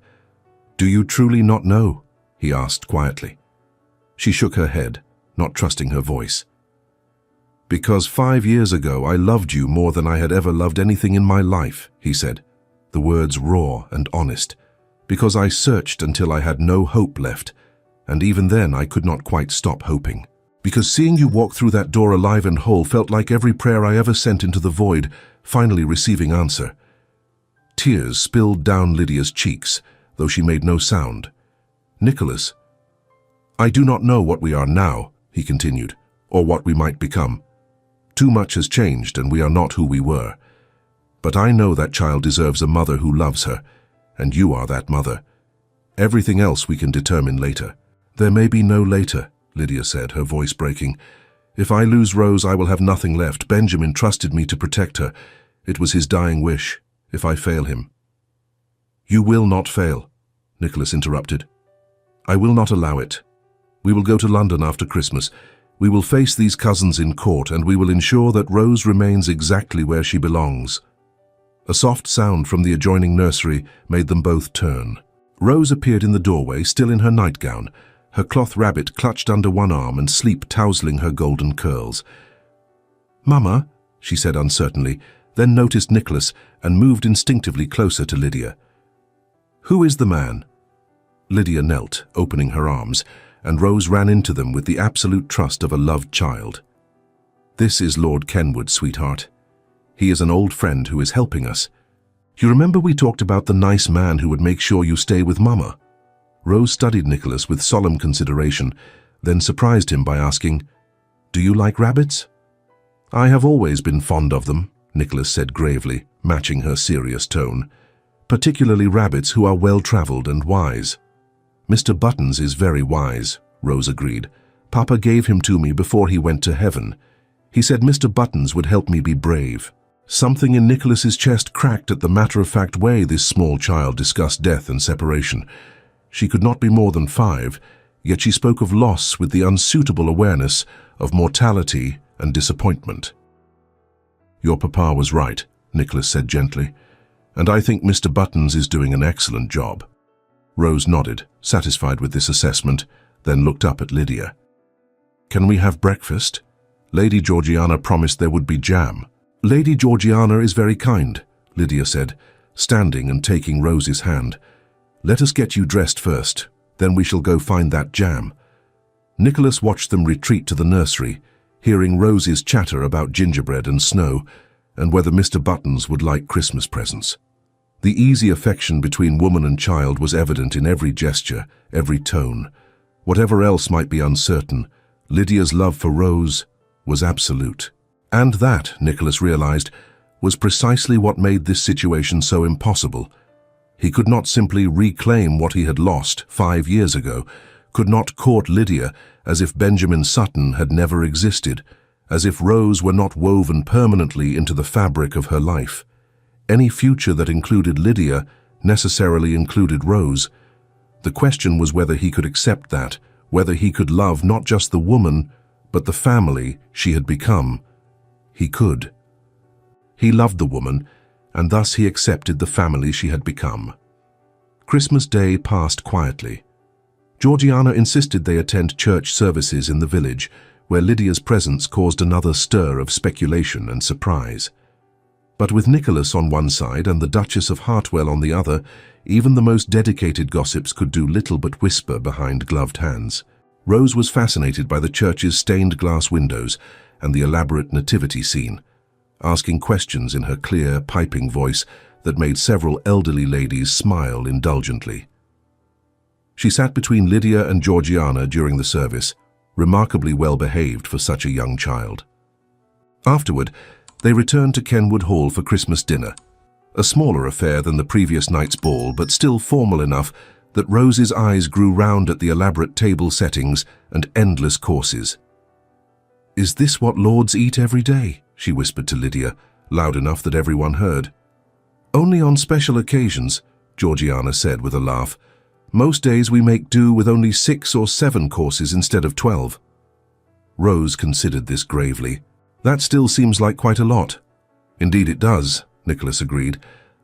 "Do you truly not know?" he asked quietly. She shook her head, not trusting her voice. "Because 5 years ago I loved you more than I had ever loved anything in my life," he said, the words raw and honest. "Because I searched until I had no hope left, and even then I could not quite stop hoping. Because seeing you walk through that door alive and whole felt like every prayer I ever sent into the void, finally receiving answer." Tears spilled down Lydia's cheeks, though she made no sound. "Nicholas, I do not know what we are now," he continued, "or what we might become. Too much has changed and we are not who we were. But I know that child deserves a mother who loves her, and you are that mother. Everything else we can determine later." "There may be no later," Lydia said, her voice breaking. "If I lose Rose, I will have nothing left. Benjamin trusted me to protect her. It was his dying wish, if I fail him." "You will not fail," Nicholas interrupted. "I will not allow it. We will go to London after Christmas. We will face these cousins in court, and we will ensure that Rose remains exactly where she belongs." A soft sound from the adjoining nursery made them both turn. Rose appeared in the doorway, still in her nightgown, her cloth rabbit clutched under one arm and sleep tousling her golden curls. "Mama," she said uncertainly, then noticed Nicholas and moved instinctively closer to Lydia. "Who is the man?" Lydia knelt, opening her arms, and Rose ran into them with the absolute trust of a loved child. "This is Lord Kenwood, sweetheart. He is an old friend who is helping us. You remember we talked about the nice man who would make sure you stay with Mama?" Rose studied Nicholas with solemn consideration, then surprised him by asking, "Do you like rabbits?" "I have always been fond of them," Nicholas said gravely, matching her serious tone. "Particularly rabbits who are well-traveled and wise." "Mr. Buttons is very wise," Rose agreed. "Papa gave him to me before he went to heaven. He said Mr. Buttons would help me be brave." Something in Nicholas's chest cracked at the matter-of-fact way this small child discussed death and separation. She could not be more than 5, yet she spoke of loss with the unsuitable awareness of mortality and disappointment. "Your papa was right," Nicholas said gently, "and I think Mr. Buttons is doing an excellent job." Rose nodded, satisfied with this assessment, then looked up at Lydia. "Can we have breakfast? Lady Georgiana promised there would be jam." "Lady Georgiana is very kind," Lydia said, standing and taking Rose's hand. "Let us get you dressed first, then we shall go find that jam." Nicholas watched them retreat to the nursery, hearing Rose's chatter about gingerbread and snow, and whether Mr. Buttons would like Christmas presents. The easy affection between woman and child was evident in every gesture, every tone. Whatever else might be uncertain, Lydia's love for Rose was absolute. And that, Nicholas realized, was precisely what made this situation so impossible. He could not simply reclaim what he had lost 5 years ago, could not court Lydia as if Benjamin Sutton had never existed, as if Rose were not woven permanently into the fabric of her life. Any future that included Lydia necessarily included Rose. The question was whether he could accept that, whether he could love not just the woman, but the family she had become. He could. He loved the woman, and thus he accepted the family she had become. Christmas Day passed quietly. Georgiana insisted they attend church services in the village, where Lydia's presence caused another stir of speculation and surprise. But with Nicholas on one side and the Duchess of Hartwell on the other, even the most dedicated gossips could do little but whisper behind gloved hands. Rose was fascinated by the church's stained glass windows and the elaborate nativity scene, asking questions in her clear, piping voice that made several elderly ladies smile indulgently. She sat between Lydia and Georgiana during the service, remarkably well behaved for such a young child. Afterward, they returned to Kenwood Hall for Christmas dinner, a smaller affair than the previous night's ball, but still formal enough that Rose's eyes grew round at the elaborate table settings and endless courses. "Is this what lords eat every day?" she whispered to Lydia, loud enough that everyone heard. "Only on special occasions," Georgiana said with a laugh. "Most days we make do with only 6 or 7 courses instead of 12. Rose considered this gravely. "That still seems like quite a lot." "Indeed it does," Nicholas agreed,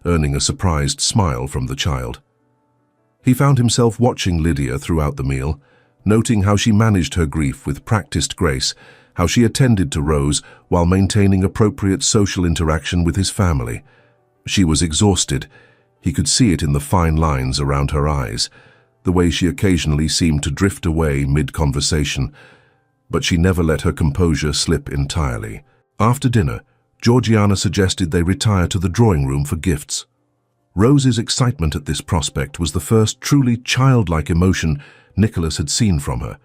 earning a surprised smile from the child. He found himself watching Lydia throughout the meal, noting how she managed her grief with practiced grace, how she attended to Rose while maintaining appropriate social interaction with his family. She was exhausted. He could see it in the fine lines around her eyes, the way she occasionally seemed to drift away mid-conversation, but she never let her composure slip entirely. After dinner, Georgiana suggested they retire to the drawing room for gifts. Rose's excitement at this prospect was the first truly childlike emotion Nicholas had seen from her,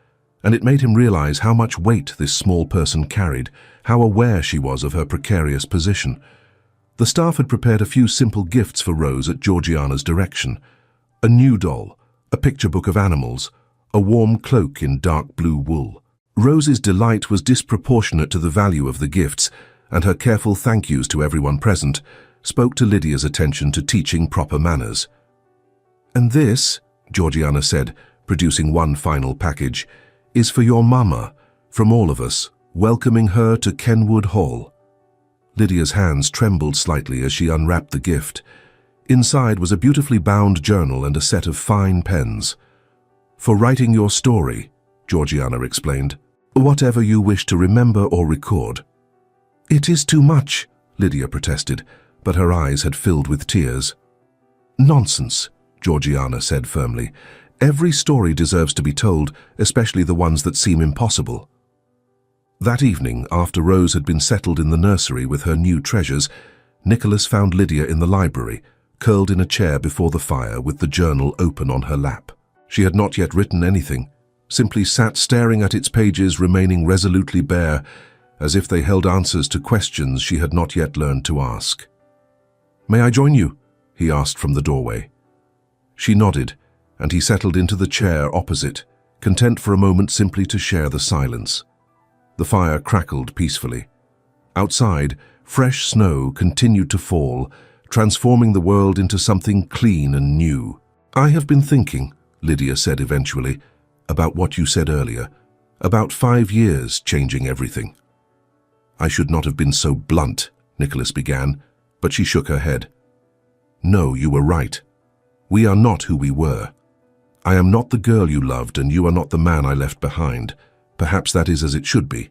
and it made him realize how much weight this small person carried, how aware she was of her precarious position. The staff had prepared a few simple gifts for Rose at Georgiana's direction: a new doll, a picture book of animals, a warm cloak in dark blue wool. Rose's delight was disproportionate to the value of the gifts, and her careful thank yous to everyone present spoke to Lydia's attention to teaching proper manners. "And this," Georgiana said, producing one final package, "is for your mama, from all of us, welcoming her to Kenwood Hall." Lydia's hands trembled slightly as she unwrapped the gift. Inside was a beautifully bound journal and a set of fine pens. "For writing your story," Georgiana explained. "Whatever you wish to remember or record." "It is too much," Lydia protested, but her eyes had filled with tears. "Nonsense," Georgiana said firmly. "Every story deserves to be told, especially the ones that seem impossible." That evening, after Rose had been settled in the nursery with her new treasures, Nicholas found Lydia in the library, curled in a chair before the fire with the journal open on her lap. She had not yet written anything, simply sat staring at its pages remaining resolutely bare, as if they held answers to questions she had not yet learned to ask. "May I join you?" he asked from the doorway. She nodded, and he settled into the chair opposite, content for a moment simply to share the silence. The fire crackled peacefully. Outside, fresh snow continued to fall, transforming the world into something clean and new. "I have been thinking," Lydia said eventually, "about what you said earlier, about 5 years changing everything." "I should not have been so blunt," Nicholas began, but she shook her head. "No, you were right. We are not who we were. I am not the girl you loved, and you are not the man I left behind. Perhaps that is as it should be.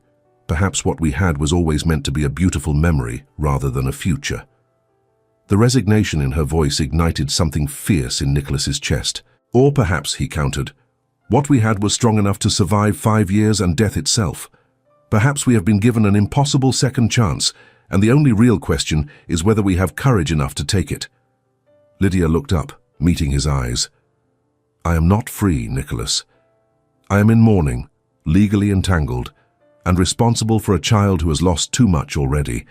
Perhaps what we had was always meant to be a beautiful memory rather than a future." The resignation in her voice ignited something fierce in Nicholas's chest. "Or perhaps," he countered, "what we had was strong enough to survive 5 years and death itself. Perhaps we have been given an impossible second chance, and the only real question is whether we have courage enough to take it." Lydia looked up, meeting his eyes. "I am not free, Nicholas. I am in mourning, legally entangled, and responsible for a child who has lost too much already.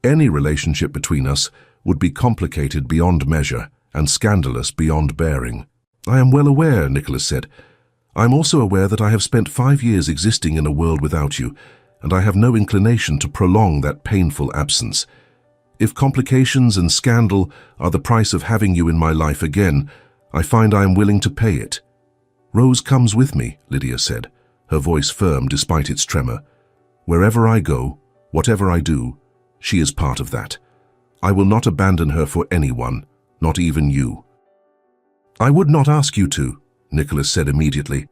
Any relationship between us would be complicated beyond measure and scandalous beyond bearing." "I am well aware," Nicholas said. "I am also aware that I have spent 5 years existing in a world without you, and I have no inclination to prolong that painful absence. If complications and scandal are the price of having you in my life again, I find I am willing to pay it." "Rose comes with me," Lydia said, her voice firm despite its tremor. "Wherever I go, whatever I do, she is part of that. I will not abandon her for anyone, not even you." "I would not ask you to," Nicholas said immediately.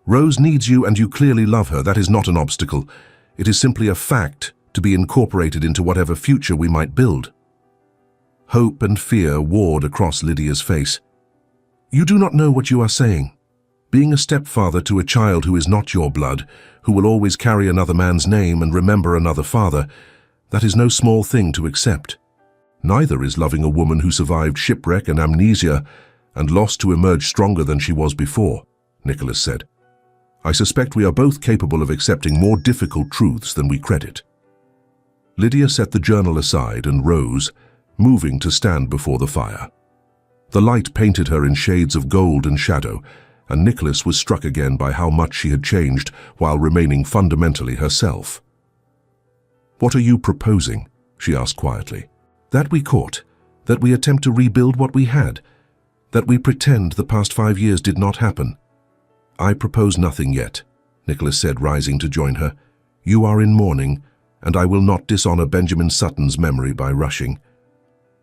"Rose needs you and you clearly love her. That is not an obstacle. It is simply a fact to be incorporated into whatever future we might build." Hope and fear warred across Lydia's face. "You do not know what you are saying. Being a stepfather to a child who is not your blood, who will always carry another man's name and remember another father, that is no small thing to accept. Neither is loving a woman who survived shipwreck and amnesia and lost to emerge stronger than she was before," Nicholas said. "I suspect we are both capable of accepting more difficult truths than we credit." Lydia set the journal aside and rose, moving to stand before the fire. The light painted her in shades of gold and shadow, and Nicholas was struck again by how much she had changed while remaining fundamentally herself. "What are you proposing?" she asked quietly. "That we court, that we attempt to rebuild what we had, that we pretend the past 5 years did not happen." "I propose nothing yet," Nicholas said, rising to join her. "You are in mourning, and I will not dishonor Benjamin Sutton's memory by rushing.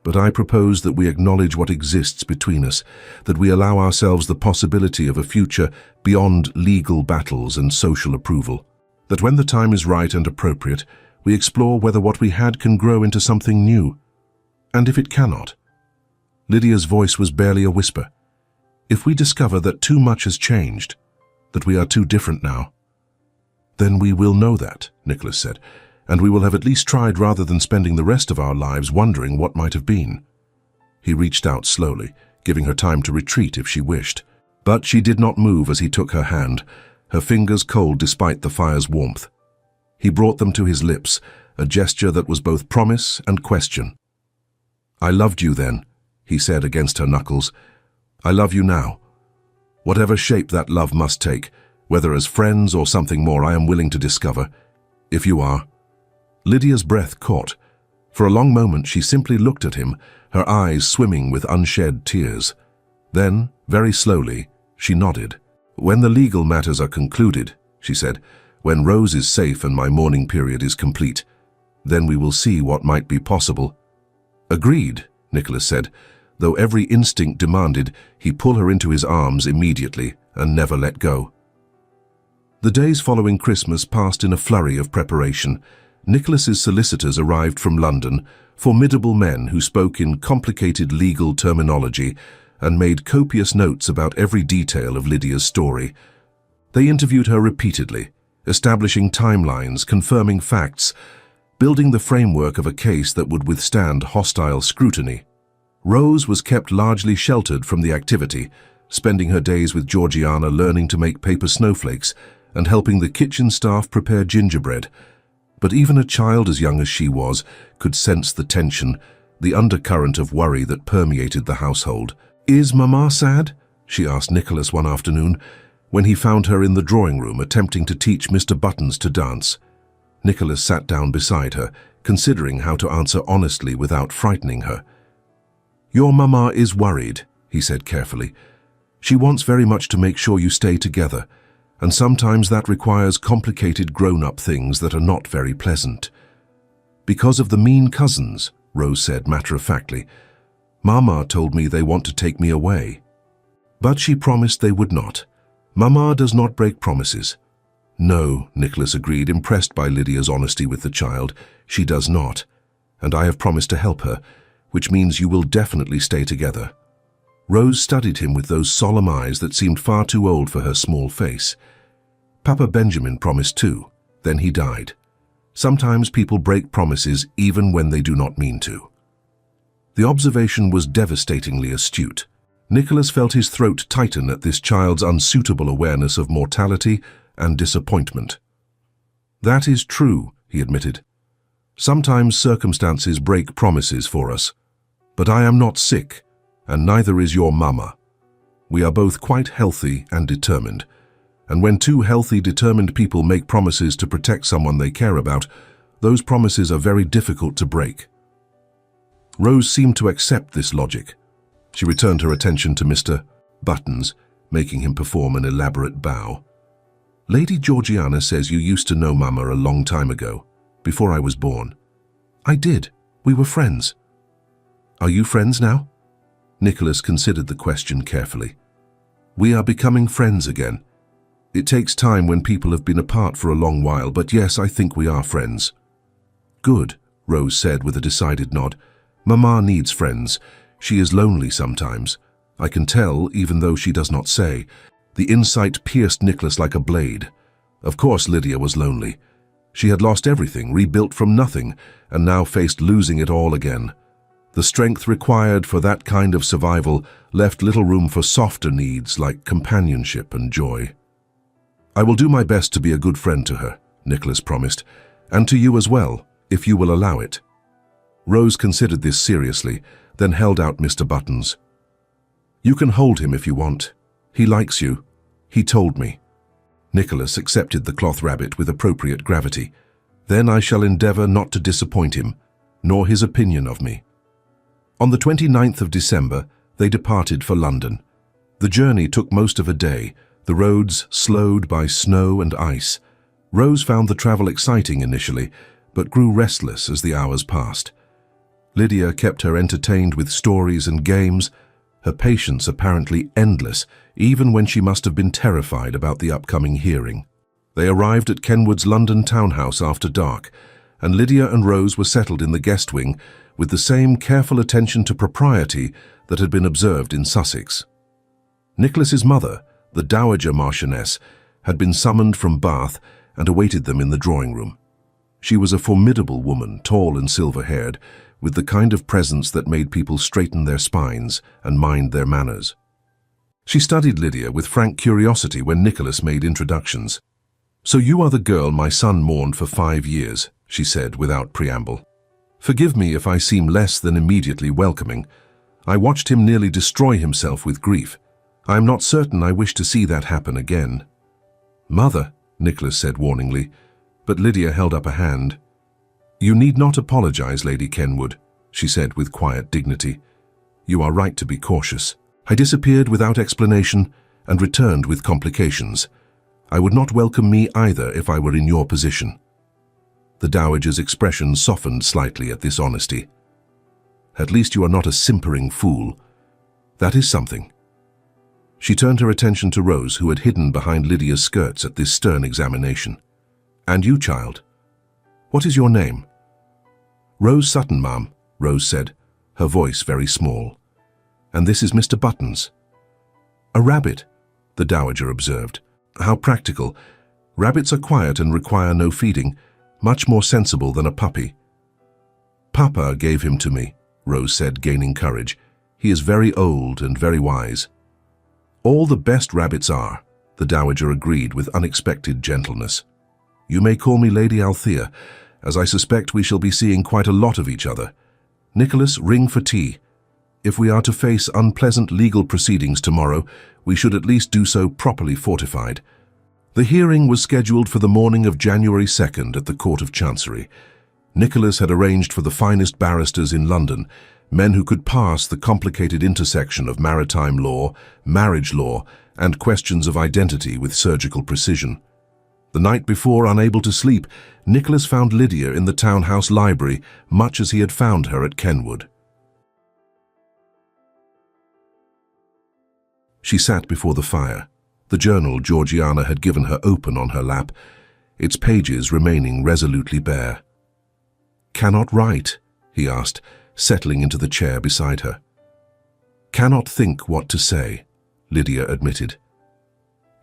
But I propose that we acknowledge what exists between us, that we allow ourselves the possibility of a future beyond legal battles and social approval, that when the time is right and appropriate, we explore whether what we had can grow into something new. And if it cannot," Lydia's voice was barely a whisper, "if we discover that too much has changed, that we are too different now, then we will know that," Nicholas said, "and we will have at least tried rather than spending the rest of our lives wondering what might have been." He reached out slowly, giving her time to retreat if she wished. But she did not move as he took her hand, her fingers cold despite the fire's warmth. He brought them to his lips, a gesture that was both promise and question. "I loved you then," he said against her knuckles. "I love you now. Whatever shape that love must take, whether as friends or something more, I am willing to discover, if you are." Lydia's breath caught. For a long moment she simply looked at him, her eyes swimming with unshed tears. Then, very slowly, she nodded. "When the legal matters are concluded," she said, "when Rose is safe and my mourning period is complete, then we will see what might be possible." "Agreed," Nicholas said, though every instinct demanded he pull her into his arms immediately and never let go. The days following Christmas passed in a flurry of preparation. Nicholas's solicitors arrived from London, formidable men who spoke in complicated legal terminology and made copious notes about every detail of Lydia's story. They interviewed her repeatedly, establishing timelines, confirming facts, building the framework of a case that would withstand hostile scrutiny. Rose was kept largely sheltered from the activity, spending her days with Georgiana learning to make paper snowflakes and helping the kitchen staff prepare gingerbread. But even a child as young as she was could sense the tension, the undercurrent of worry that permeated the household. "Is Mama sad?" she asked Nicholas one afternoon, when he found her in the drawing room attempting to teach Mr. Buttons to dance. Nicholas sat down beside her, considering how to answer honestly without frightening her. "Your Mama is worried," he said carefully. "She wants very much to make sure you stay together, and sometimes that requires complicated grown-up things that are not very pleasant." "Because of the mean cousins," Rose said matter-of-factly. "Mama told me they want to take me away." But she promised they would not. "Mama does not break promises." "No," Nicholas agreed, impressed by Lydia's honesty with the child. "She does not. And I have promised to help her, which means you will definitely stay together." Rose studied him with those solemn eyes that seemed far too old for her small face. "Papa Benjamin promised too. Then he died. Sometimes people break promises even when they do not mean to." The observation was devastatingly astute. Nicholas felt his throat tighten at this child's unsuitable awareness of mortality and disappointment. "That is true," he admitted. "Sometimes circumstances break promises for us. But I am not sick, and neither is your mama. We are both quite healthy and determined. And when two healthy, determined people make promises to protect someone they care about, those promises are very difficult to break." Rose seemed to accept this logic. She returned her attention to Mr. Buttons, making him perform an elaborate bow. "Lady Georgiana says you used to know Mama a long time ago, before I was born." "I did. We were friends." "Are you friends now?" Nicholas considered the question carefully. "We are becoming friends again. It takes time when people have been apart for a long while, but yes, I think we are friends." "Good," Rose said with a decided nod. "Mama needs friends. She is lonely sometimes. I can tell, even though she does not say." The insight pierced Nicholas like a blade. Of course Lydia was lonely. She had lost everything, rebuilt from nothing, and now faced losing it all again. The strength required for that kind of survival left little room for softer needs like companionship and joy. "I will do my best to be a good friend to her," Nicholas promised, "and to you as well, if you will allow it." Rose considered this seriously, then held out Mr. Buttons. "You can hold him if you want. He likes you. He told me." Nicholas accepted the cloth rabbit with appropriate gravity. "Then I shall endeavor not to disappoint him, nor his opinion of me." On the 29th of December, they departed for London. The journey took most of a day, the roads slowed by snow and ice. Rose found the travel exciting initially, but grew restless as the hours passed. Lydia kept her entertained with stories and games, her patience apparently endless, even when she must have been terrified about the upcoming hearing. They arrived at Kenwood's London townhouse after dark, and Lydia and Rose were settled in the guest wing with the same careful attention to propriety that had been observed in Sussex. Nicholas's mother, the Dowager Marchioness, had been summoned from Bath and awaited them in the drawing-room. She was a formidable woman, tall and silver-haired, with the kind of presence that made people straighten their spines and mind their manners. She studied Lydia with frank curiosity when Nicholas made introductions. "So you are the girl my son mourned for 5 years," she said without preamble. "Forgive me if I seem less than immediately welcoming. I watched him nearly destroy himself with grief. I am not certain I wish to see that happen again." "Mother," Nicholas said warningly, but Lydia held up a hand. "You need not apologize, Lady Kenwood," she said with quiet dignity. "You are right to be cautious. I disappeared without explanation and returned with complications. I would not welcome me either if I were in your position." The Dowager's expression softened slightly at this honesty. "At least you are not a simpering fool. That is something." She turned her attention to Rose, who had hidden behind Lydia's skirts at this stern examination. "And you, child? What is your name?" "Rose Sutton, ma'am," Rose said, her voice very small. "And this is Mr. Buttons." "A rabbit," the Dowager observed. "How practical. Rabbits are quiet and require no feeding, much more sensible than a puppy." "Papa gave him to me," Rose said, gaining courage. "He is very old and very wise." "All the best rabbits are," the Dowager agreed with unexpected gentleness. "You may call me Lady Althea, as I suspect we shall be seeing quite a lot of each other. Nicholas, ring for tea. If we are to face unpleasant legal proceedings tomorrow, we should at least do so properly fortified. The hearing was scheduled for the morning of January 2nd at the Court of Chancery. Nicholas had arranged for the finest barristers in London, men who could pass the complicated intersection of maritime law, marriage law, and questions of identity with surgical precision. The night before, unable to sleep, Nicholas found Lydia in the townhouse library, much as he had found her at Kenwood. She sat before the fire, the journal Georgiana had given her open on her lap, its pages remaining resolutely bare. "Cannot write?" he asked, settling into the chair beside her. "Cannot think what to say," Lydia admitted.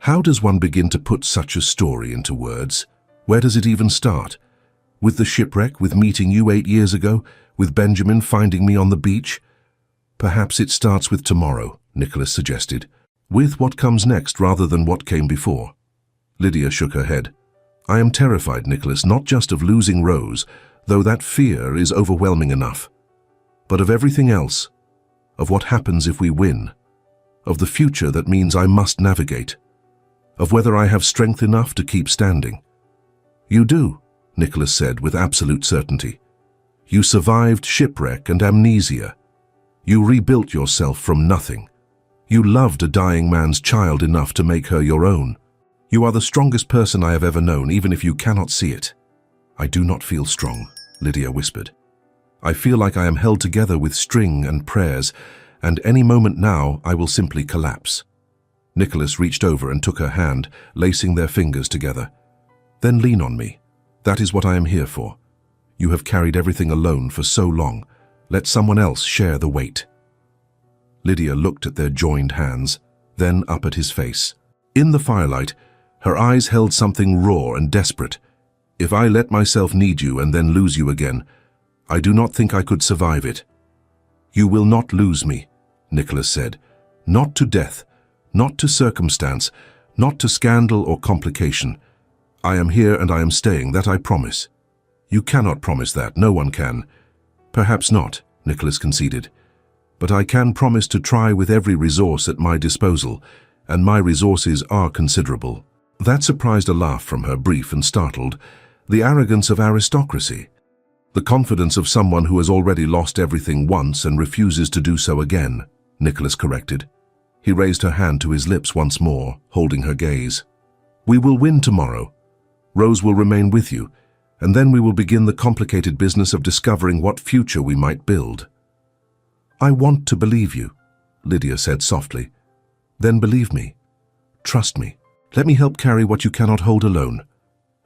"How does one begin to put such a story into words? Where does it even start? With the shipwreck, with meeting you 8 years ago, with Benjamin finding me on the beach?" "Perhaps it starts with tomorrow," Nicholas suggested. "With what comes next rather than what came before." Lydia shook her head. "I am terrified, Nicholas, not just of losing Rose, though that fear is overwhelming enough, but of everything else, of what happens if we win, of the future that means I must navigate, of whether I have strength enough to keep standing." "You do," Nicholas said with absolute certainty. "You survived shipwreck and amnesia. You rebuilt yourself from nothing. You loved a dying man's child enough to make her your own. You are the strongest person I have ever known, even if you cannot see it." "I do not feel strong," Lydia whispered. "I feel like I am held together with string and prayers, and any moment now I will simply collapse." Nicholas reached over and took her hand, lacing their fingers together. "Then lean on me. That is what I am here for. You have carried everything alone for so long. Let someone else share the weight." Lydia looked at their joined hands, then up at his face. In the firelight, her eyes held something raw and desperate. "If I let myself need you and then lose you again, I do not think I could survive it." "You will not lose me," Nicholas said. "Not to death, not to circumstance, not to scandal or complication. I am here and I am staying, that I promise." "You cannot promise that, no one can." "Perhaps not," Nicholas conceded. "But I can promise to try with every resource at my disposal, and my resources are considerable." That surprised a laugh from her, brief and startled. "The arrogance of aristocracy. The confidence of someone who has already lost everything once and refuses to do so again," Nicholas corrected. He raised her hand to his lips once more, holding her gaze. "We will win tomorrow. Rose will remain with you, and then we will begin the complicated business of discovering what future we might build." "I want to believe you," Lydia said softly. "Then believe me. Trust me. Let me help carry what you cannot hold alone."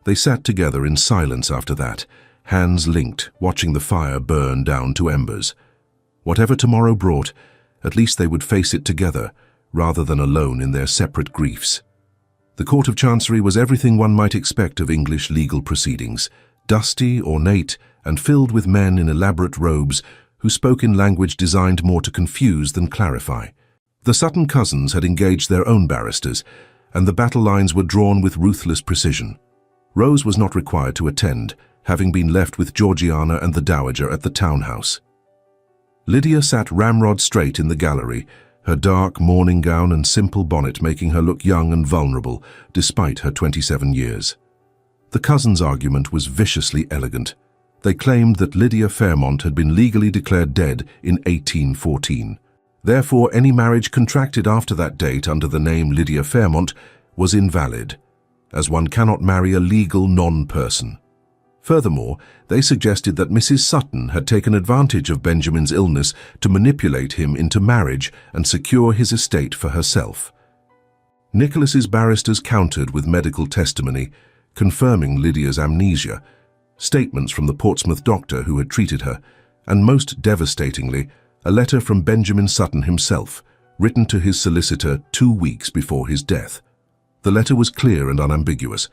They sat together in silence after that, hands linked, watching the fire burn down to embers. Whatever tomorrow brought, at least they would face it together, rather than alone in their separate griefs. The Court of Chancery was everything one might expect of English legal proceedings, dusty, ornate, and filled with men in elaborate robes who spoke in language designed more to confuse than clarify. The Sutton cousins had engaged their own barristers, and the battle lines were drawn with ruthless precision. Rose was not required to attend, having been left with Georgiana and the Dowager at the townhouse. Lydia sat ramrod straight in the gallery, her dark morning gown and simple bonnet making her look young and vulnerable, despite her 27 years. The cousins' argument was viciously elegant. They claimed that Lydia Fairmont had been legally declared dead in 1814. Therefore, any marriage contracted after that date under the name Lydia Fairmont was invalid, as one cannot marry a legal non-person. Furthermore, they suggested that Mrs. Sutton had taken advantage of Benjamin's illness to manipulate him into marriage and secure his estate for herself. Nicholas's barristers countered with medical testimony, confirming Lydia's amnesia, statements from the Portsmouth doctor who had treated her, and most devastatingly, a letter from Benjamin Sutton himself, written to his solicitor 2 weeks before his death. The letter was clear and unambiguous.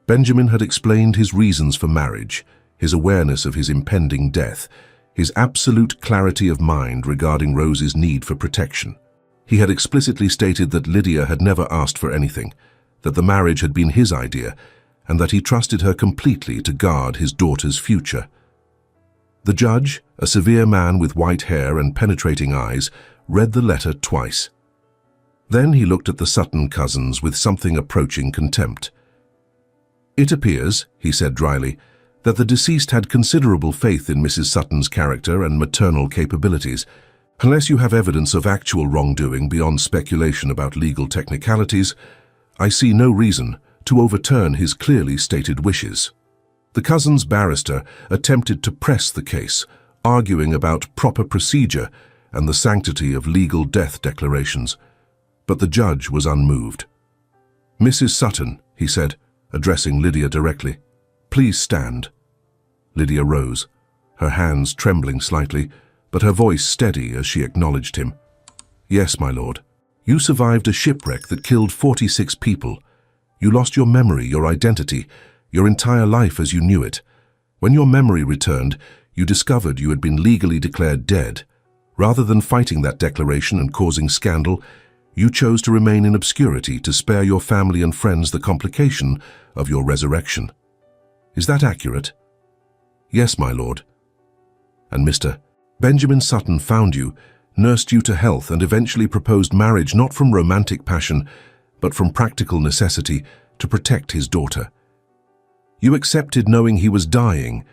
Benjamin had explained his reasons for marriage, his awareness of his impending death, his absolute clarity of mind regarding Rose's need for protection. He had explicitly stated that Lydia had never asked for anything, that the marriage had been his idea, and that he trusted her completely to guard his daughter's future. The judge, a severe man with white hair and penetrating eyes, read the letter twice. Then he looked at the Sutton cousins with something approaching contempt. "It appears," he said dryly, "that the deceased had considerable faith in Mrs. Sutton's character and maternal capabilities. Unless you have evidence of actual wrongdoing beyond speculation about legal technicalities, I see no reason to overturn his clearly stated wishes." The cousin's barrister attempted to press the case, arguing about proper procedure and the sanctity of legal death declarations. But the judge was unmoved. "Mrs. Sutton," he said, addressing Lydia directly, "please stand." Lydia rose, her hands trembling slightly, but her voice steady as she acknowledged him. "Yes, my lord. You survived a shipwreck that killed 46 people. You lost your memory, your identity, your entire life as you knew it. When your memory returned, you discovered you had been legally declared dead. Rather than fighting that declaration and causing scandal, you chose to remain in obscurity to spare your family and friends the complication of your resurrection. Is that accurate?" "Yes, my lord." "And Mr. Benjamin Sutton found you, nursed you to health, and eventually proposed marriage not from romantic passion, but from practical necessity to protect his daughter. You accepted knowing he was dying,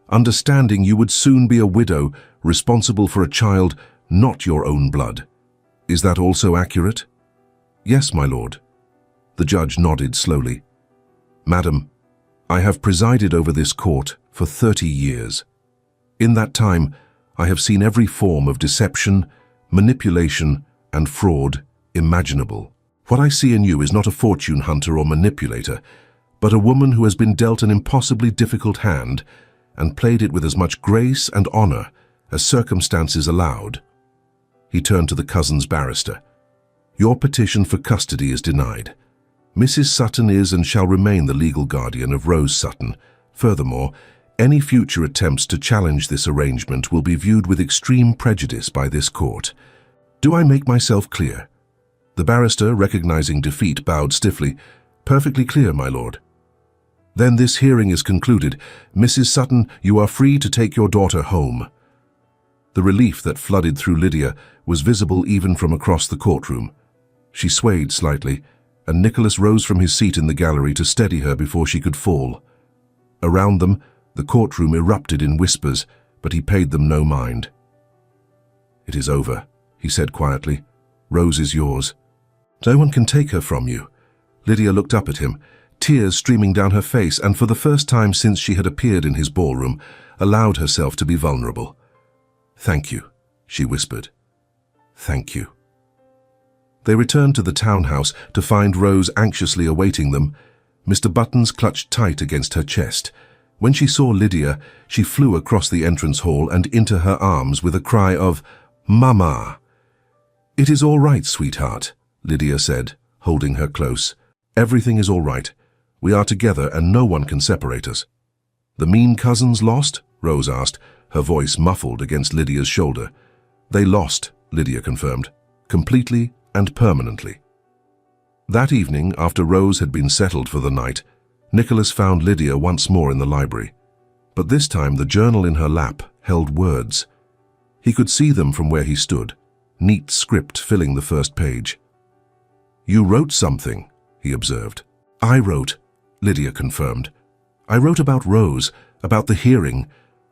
understanding you would soon be a widow, responsible for a child not your own blood. Is that also accurate?" "Yes, my lord." The judge nodded slowly. "Madam, I have presided over this court for 30 years. In that time, I have seen every form of deception, manipulation, and fraud imaginable. What I see in you is not a fortune hunter or manipulator, but a woman who has been dealt an impossibly difficult hand and played it with as much grace and honor as circumstances allowed." He turned to the cousin's barrister. "Your petition for custody is denied. Mrs. Sutton is and shall remain the legal guardian of Rose Sutton. Furthermore, any future attempts to challenge this arrangement will be viewed with extreme prejudice by this court. Do I make myself clear?" The barrister, recognizing defeat, bowed stiffly. "Perfectly clear, my lord." "Then this hearing is concluded. Mrs. Sutton, you are free to take your daughter home." The relief that flooded through Lydia was visible even from across the courtroom. She swayed slightly, and Nicholas rose from his seat in the gallery to steady her before she could fall. Around them, the courtroom erupted in whispers, but he paid them no mind. "It is over," he said quietly. "Rose is yours. No one can take her from you." Lydia looked up at him, tears streaming down her face, and for the first time since she had appeared in his ballroom, allowed herself to be vulnerable. "Thank you," she whispered. "Thank you." They returned to the townhouse to find Rose anxiously awaiting them. Mr. Buttons clutched tight against her chest. When she saw Lydia, she flew across the entrance hall and into her arms with a cry of, "Mama!" "It is all right, sweetheart," Lydia said, holding her close. "Everything is all right. We are together and no one can separate us." "The mean cousins lost?" Rose asked, her voice muffled against Lydia's shoulder. "They lost," Lydia confirmed, "completely and permanently." That evening, after Rose had been settled for the night, Nicholas found Lydia once more in the library. But this time the journal in her lap held words. He could see them from where he stood, neat script filling the first page. "You wrote something," he observed. "I wrote," Lydia confirmed. "I wrote about Rose, about the hearing,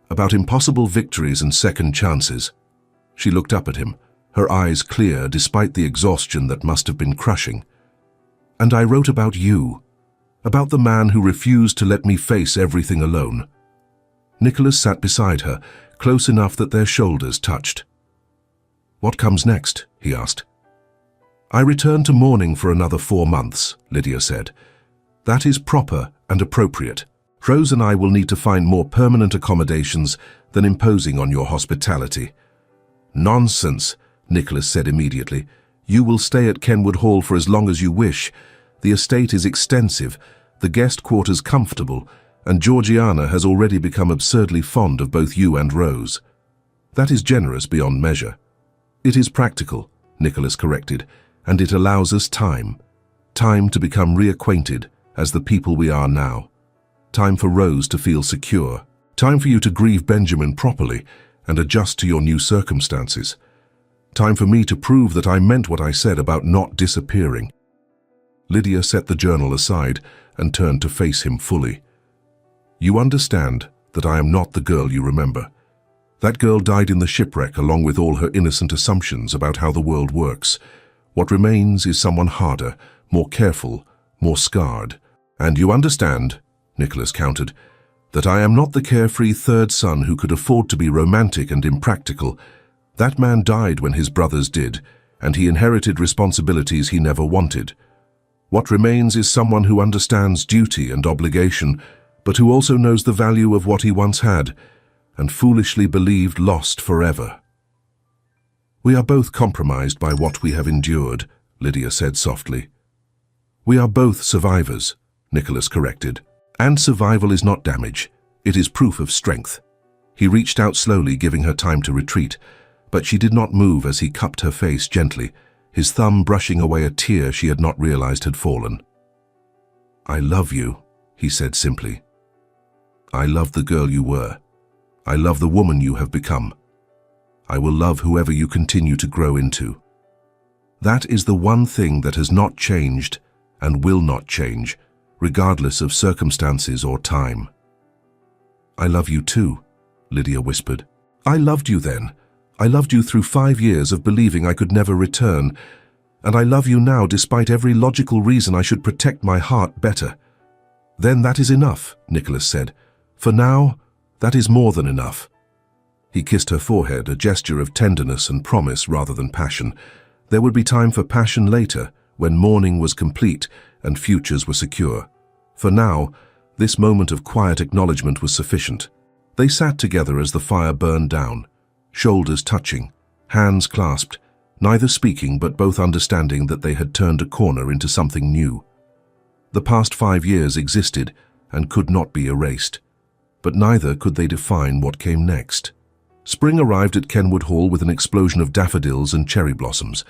about impossible victories and second chances." She looked up at him, her eyes clear despite the exhaustion that must have been crushing. "And I wrote about you, about the man who refused to let me face everything alone." Nicholas sat beside her, close enough that their shoulders touched. "What comes next?" he asked. "I return to mourning for another 4 months," Lydia said. "That is proper and appropriate. Rose and I will need to find more permanent accommodations than imposing on your hospitality." "Nonsense," Nicholas said immediately. "You will stay at Kenwood Hall for as long as you wish. The estate is extensive, the guest quarters comfortable, and Georgiana has already become absurdly fond of both you and Rose." "That is generous beyond measure." "It is practical," Nicholas corrected, "and it allows us time. Time to become reacquainted as the people we are now." Time for Rose to feel secure. Time for you to grieve Benjamin properly and adjust to your new circumstances. Time for me to prove that I meant what I said about not disappearing. Lydia set the journal aside and turned to face him fully. You understand that I am not the girl you remember. That girl died in the shipwreck along with all her innocent assumptions about how the world works. What remains is someone harder, more careful, more scarred. And you understand, Nicholas countered, that I am not the carefree third son who could afford to be romantic and impractical. That man died when his brothers did, and he inherited responsibilities he never wanted. What remains is someone who understands duty and obligation, but who also knows the value of what he once had, and foolishly believed lost forever. We are both compromised by what we have endured, Lydia said softly. We are both survivors, Nicholas corrected. And survival is not damage, it is proof of strength. He reached out slowly, giving her time to retreat, but she did not move as he cupped her face gently, his thumb brushing away a tear she had not realized had fallen. I love you, he said simply. I love the girl you were. I love the woman you have become. I will love whoever you continue to grow into. That is the one thing that has not changed and will not change, regardless of circumstances or time. I love you too, Lydia whispered. I loved you then. I loved you through 5 years of believing I could never return, and I love you now despite every logical reason I should protect my heart better. Then that is enough, Nicholas said. For now, that is more than enough. He kissed her forehead, a gesture of tenderness and promise rather than passion. There would be time for passion later, when mourning was complete and futures were secure. For now, this moment of quiet acknowledgement was sufficient. They sat together as the fire burned down, shoulders touching, hands clasped, neither speaking but both understanding that they had turned a corner into something new. The past 5 years existed and could not be erased, but neither could they define what came next. Spring arrived at Kenwood Hall with an explosion of daffodils and cherry blossoms.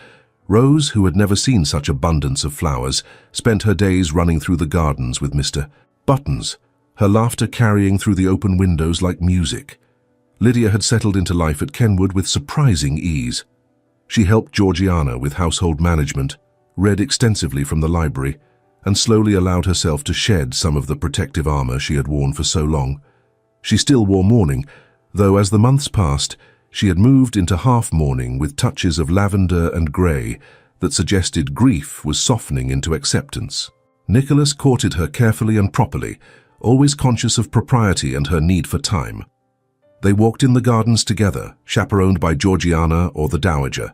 Rose, who had never seen such abundance of flowers, spent her days running through the gardens with Mr. Buttons, her laughter carrying through the open windows like music. Lydia had settled into life at Kenwood with surprising ease. She helped Georgiana with household management, read extensively from the library, and slowly allowed herself to shed some of the protective armor she had worn for so long. She still wore mourning, though as the months passed, she had moved into half-mourning with touches of lavender and grey that suggested grief was softening into acceptance. Nicholas courted her carefully and properly, always conscious of propriety and her need for time. They walked in the gardens together, chaperoned by Georgiana or the Dowager.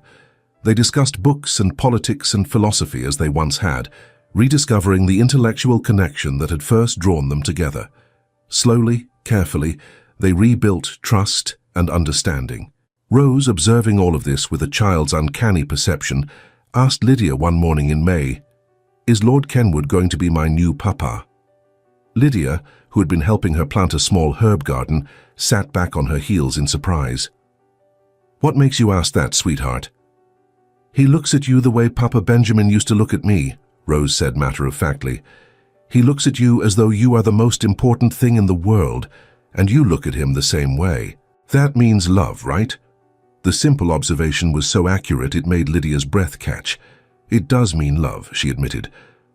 They discussed books and politics and philosophy as they once had, rediscovering the intellectual connection that had first drawn them together. Slowly, carefully, they rebuilt trust and understanding. Rose, observing all of this with a child's uncanny perception, asked Lydia one morning in May, "Is Lord Kenwood going to be my new papa?" Lydia, who had been helping her plant a small herb garden, sat back on her heels in surprise. "What makes you ask that, sweetheart?" "He looks at you the way Papa Benjamin used to look at me," Rose said matter-of-factly. "He looks at you as though you are the most important thing in the world, and you look at him the same way. That means love, right?" The simple observation was so accurate it made Lydia's breath catch. "It does mean love," she admitted,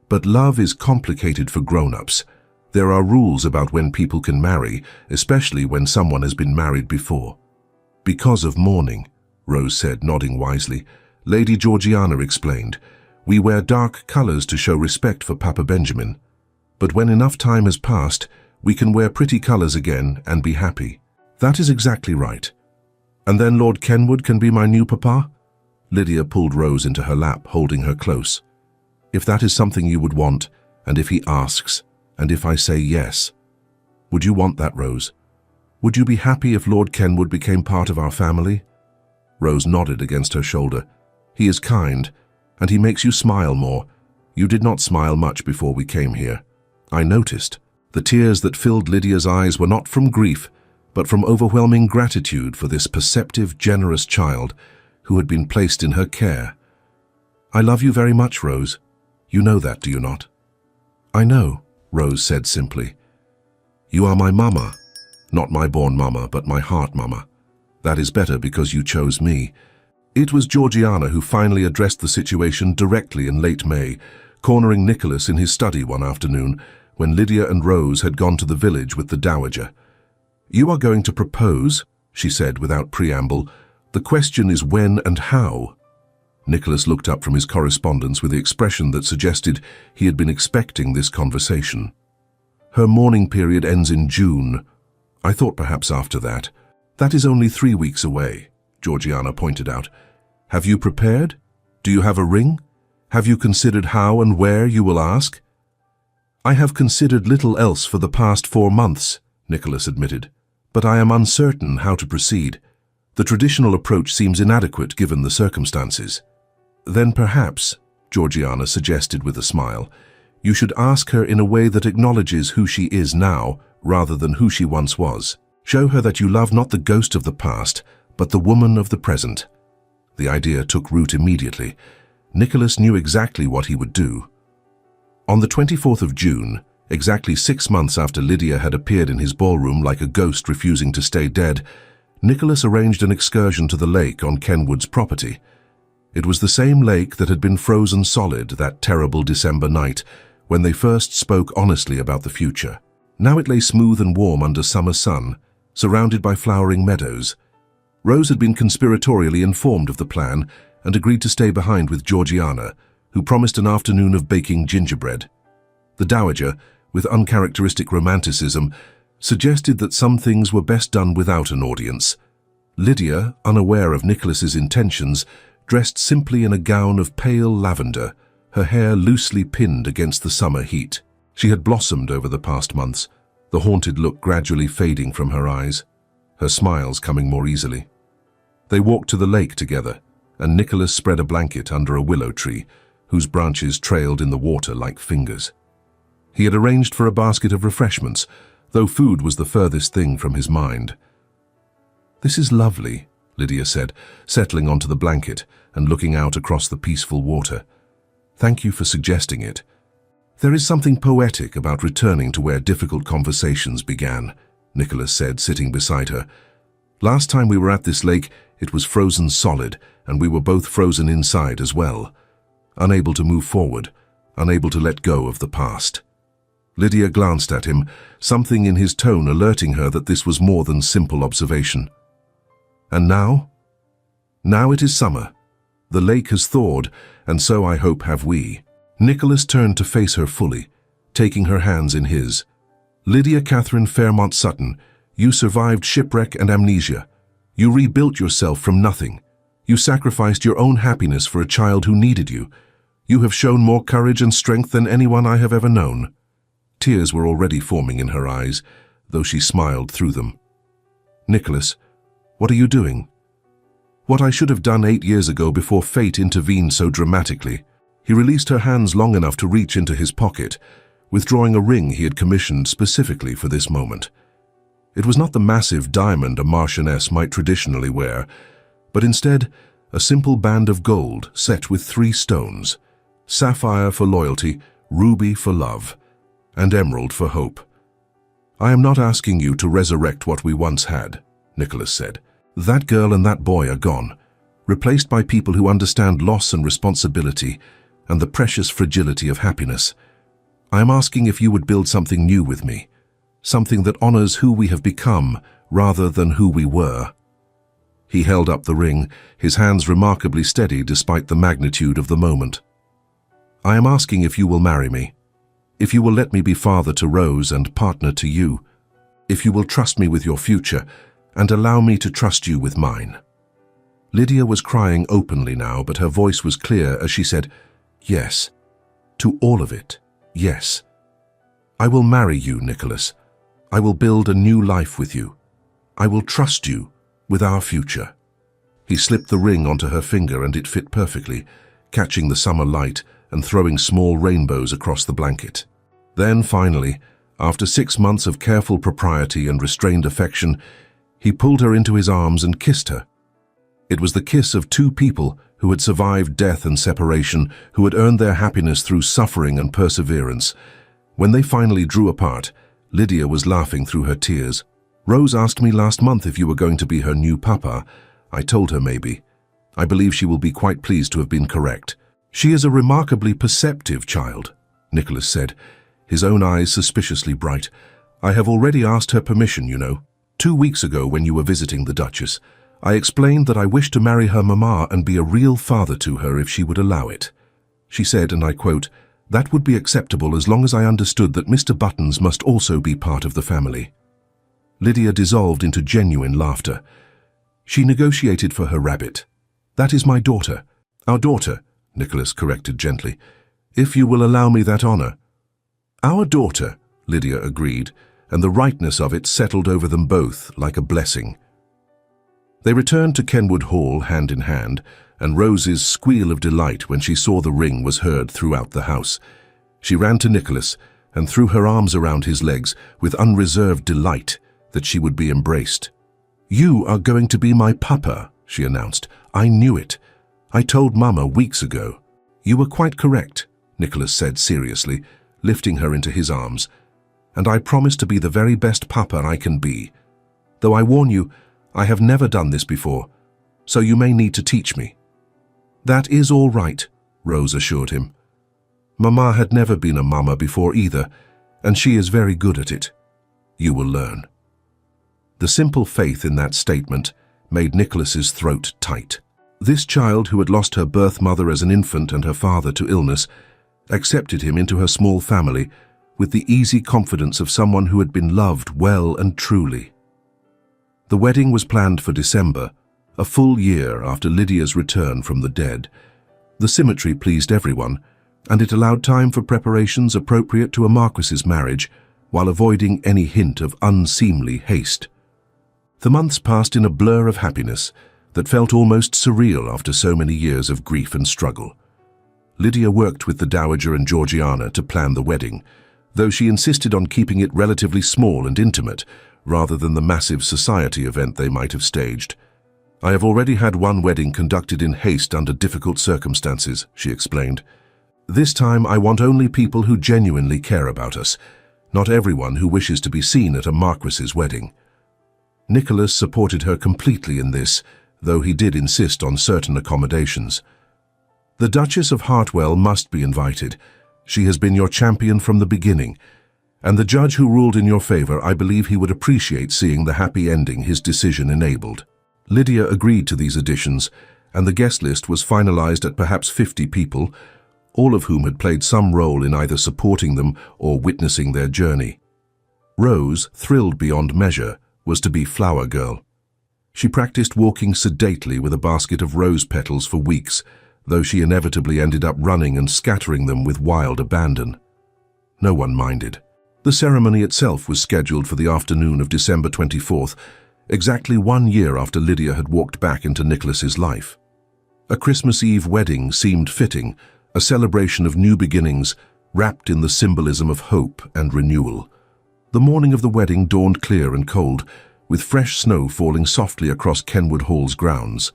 "but love is complicated for grown-ups. There are rules about when people can marry, especially when someone has been married before." "Because of mourning," Rose said, nodding wisely. Lady Georgiana explained, "We wear dark colors to show respect for Papa Benjamin. But when enough time has passed, we can wear pretty colors again and be happy." "That is exactly right. And then Lord Kenwood can be my new papa?" Lydia pulled Rose into her lap, holding her close. "If that is something you would want, and if he asks, and if I say yes. Would you want that, Rose? Would you be happy if Lord Kenwood became part of our family?" Rose nodded against her shoulder. "He is kind, and he makes you smile more. You did not smile much before we came here." I noticed. The tears that filled Lydia's eyes were not from grief, but from overwhelming gratitude for this perceptive, generous child who had been placed in her care. "I love you very much, Rose. You know that, do you not?" "I know," Rose said simply. You are my mama. Not my born mama, but my heart mama. That is better because you chose me. It was Georgiana who finally addressed the situation directly in late May, cornering Nicholas in his study one afternoon when Lydia and Rose had gone to the village with the dowager. You are going to propose, she said without preamble. The question is when and how. Nicholas looked up from his correspondence with the expression that suggested he had been expecting this conversation. Her mourning period ends in June. I thought perhaps after that. That is only 3 weeks away, Georgiana pointed out. Have you prepared? Do you have a ring? Have you considered how and where you will ask? I have considered little else for the past 4 months, Nicholas admitted, but I am uncertain how to proceed. The traditional approach seems inadequate given the circumstances. Then perhaps, Georgiana suggested with a smile, you should ask her in a way that acknowledges who she is now rather than who she once was. Show her that you love not the ghost of the past, but the woman of the present. The idea took root immediately. Nicholas knew exactly what he would do. On the 24th of June, exactly 6 months after Lydia had appeared in his ballroom like a ghost refusing to stay dead, Nicholas arranged an excursion to the lake on Kenwood's property. It was the same lake that had been frozen solid that terrible December night when they first spoke honestly about the future. Now it lay smooth and warm under summer sun, surrounded by flowering meadows. Rose had been conspiratorially informed of the plan and agreed to stay behind with Georgiana, who promised an afternoon of baking gingerbread. The dowager, with uncharacteristic romanticism, suggested that some things were best done without an audience. Lydia, unaware of Nicholas's intentions, dressed simply in a gown of pale lavender, her hair loosely pinned against the summer heat. She had blossomed over the past months, the haunted look gradually fading from her eyes, her smiles coming more easily. They walked to the lake together, and Nicholas spread a blanket under a willow tree, whose branches trailed in the water like fingers. He had arranged for a basket of refreshments, though food was the furthest thing from his mind. This is lovely, Lydia said, settling onto the blanket and looking out across the peaceful water. Thank you for suggesting it. There is something poetic about returning to where difficult conversations began, Nicholas said, sitting beside her. Last time we were at this lake, it was frozen solid, and we were both frozen inside as well. Unable to move forward, unable to let go of the past. Lydia glanced at him, something in his tone alerting her that this was more than simple observation. And now? Now it is summer. The lake has thawed, and so I hope have we. Nicholas turned to face her fully, taking her hands in his. Lydia Catherine Fairmont Sutton, you survived shipwreck and amnesia. You rebuilt yourself from nothing. You sacrificed your own happiness for a child who needed you. You have shown more courage and strength than anyone I have ever known. Tears were already forming in her eyes, though she smiled through them. Nicholas, what are you doing? What I should have done 8 years ago before fate intervened so dramatically. He released her hands long enough to reach into his pocket, withdrawing a ring he had commissioned specifically for this moment. It was not the massive diamond a marchioness might traditionally wear, but instead a simple band of gold set with 3 stones, sapphire for loyalty, ruby for love, and emerald for hope. I am not asking you to resurrect what we once had, Nicholas said. That girl and that boy are gone, replaced by people who understand loss and responsibility and the precious fragility of happiness. I am asking if you would build something new with me, something that honors who we have become rather than who we were. He held up the ring, his hands remarkably steady despite the magnitude of the moment. I am asking if you will marry me, if you will let me be father to Rose and partner to you, if you will trust me with your future and allow me to trust you with mine. Lydia was crying openly now, but her voice was clear as she said, yes, to all of it, yes. I will marry you, Nicholas. I will build a new life with you. I will trust you with our future. He slipped the ring onto her finger and it fit perfectly, catching the summer light and throwing small rainbows across the blanket. Then finally, after 6 months of careful propriety and restrained affection, he pulled her into his arms and kissed her. It was the kiss of 2 people who had survived death and separation, who had earned their happiness through suffering and perseverance. When they finally drew apart, Lydia was laughing through her tears. "Rose asked me last month if you were going to be her new papa. I told her maybe. I believe she will be quite pleased to have been correct." "She is a remarkably perceptive child," Nicholas said, his own eyes suspiciously bright. "I have already asked her permission, you know. 2 weeks ago, when you were visiting the Duchess, I explained that I wished to marry her mamma and be a real father to her if she would allow it. She said, and I quote, 'That would be acceptable as long as I understood that Mr. Buttons must also be part of the family.'" Lydia dissolved into genuine laughter. "She negotiated for her rabbit. That is my daughter." "Our daughter," Nicholas corrected gently, "if you will allow me that honor." "Our daughter," Lydia agreed, and the rightness of it settled over them both like a blessing. They returned to Kenwood Hall hand in hand, and Rose's squeal of delight when she saw the ring was heard throughout the house. She ran to Nicholas and threw her arms around his legs with unreserved delight that she would be embraced. "You are going to be my papa," she announced. "I knew it. I told Mama weeks ago." "You were quite correct," Nicholas said seriously, lifting her into his arms. "And I promise to be the very best papa I can be. Though I warn you, I have never done this before, so you may need to teach me." "That is all right," Rose assured him. "Mama had never been a mama before either, and she is very good at it. You will learn." The simple faith in that statement made Nicholas's throat tight. This child, who had lost her birth mother as an infant and her father to illness, accepted him into her small family with the easy confidence of someone who had been loved well and truly. The wedding was planned for December, a full year after Lydia's return from the dead. The symmetry pleased everyone, and it allowed time for preparations appropriate to a marquis's marriage, while avoiding any hint of unseemly haste. The months passed in a blur of happiness that felt almost surreal after so many years of grief and struggle. Lydia worked with the Dowager and Georgiana to plan the wedding, though she insisted on keeping it relatively small and intimate, rather than the massive society event they might have staged. "I have already had one wedding conducted in haste under difficult circumstances," she explained. "This time I want only people who genuinely care about us, not everyone who wishes to be seen at a marquis's wedding." Nicholas supported her completely in this, though he did insist on certain accommodations. "The Duchess of Hartwell must be invited. She has been your champion from the beginning, and the judge who ruled in your favor, I believe he would appreciate seeing the happy ending his decision enabled." Lydia agreed to these additions, and the guest list was finalized at perhaps 50 people, all of whom had played some role in either supporting them or witnessing their journey. Rose, thrilled beyond measure, was to be flower girl. She practiced walking sedately with a basket of rose petals for weeks, though she inevitably ended up running and scattering them with wild abandon. No one minded. The ceremony itself was scheduled for the afternoon of December 24th, exactly 1 year after Lydia had walked back into Nicholas's life. A Christmas Eve wedding seemed fitting, a celebration of new beginnings, wrapped in the symbolism of hope and renewal. The morning of the wedding dawned clear and cold, with fresh snow falling softly across Kenwood Hall's grounds.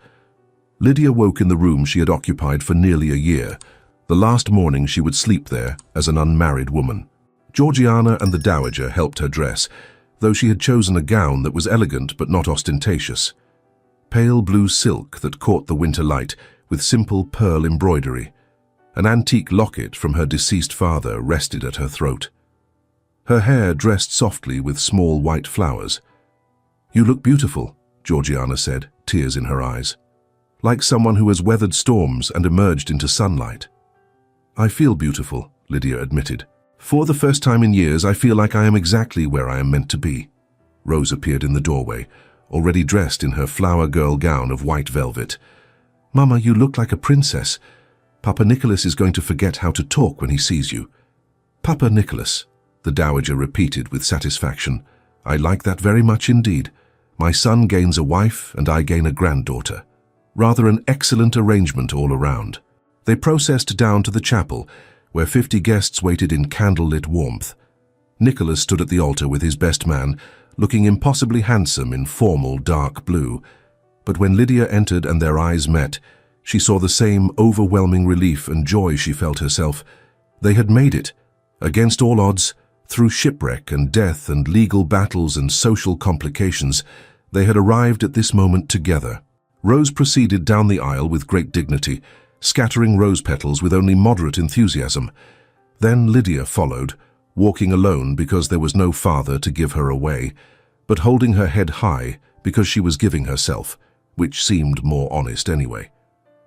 Lydia woke in the room she had occupied for nearly a year, the last morning she would sleep there as an unmarried woman. Georgiana and the Dowager helped her dress, though she had chosen a gown that was elegant but not ostentatious. Pale blue silk that caught the winter light with simple pearl embroidery. An antique locket from her deceased father rested at her throat. Her hair dressed softly with small white flowers. "You look beautiful," Georgiana said, tears in her eyes. "Like someone who has weathered storms and emerged into sunlight." "I feel beautiful," Lydia admitted. "For the first time in years, I feel like I am exactly where I am meant to be." Rose appeared in the doorway, already dressed in her flower girl gown of white velvet. "Mama, you look like a princess. Papa Nicholas is going to forget how to talk when he sees you." "Papa Nicholas," the Dowager repeated with satisfaction. "I like that very much indeed. My son gains a wife and I gain a granddaughter. Rather an excellent arrangement all around." They processed down to the chapel, where 50 guests waited in candlelit warmth. Nicholas stood at the altar with his best man, looking impossibly handsome in formal dark blue. But when Lydia entered and their eyes met, she saw the same overwhelming relief and joy she felt herself. They had made it, against all odds, Through shipwreck and death and legal battles and social complications, they had arrived at this moment together. Rose proceeded down the aisle with great dignity, scattering rose petals with only moderate enthusiasm. Then Lydia followed, walking alone because there was no father to give her away, but holding her head high because she was giving herself, which seemed more honest anyway.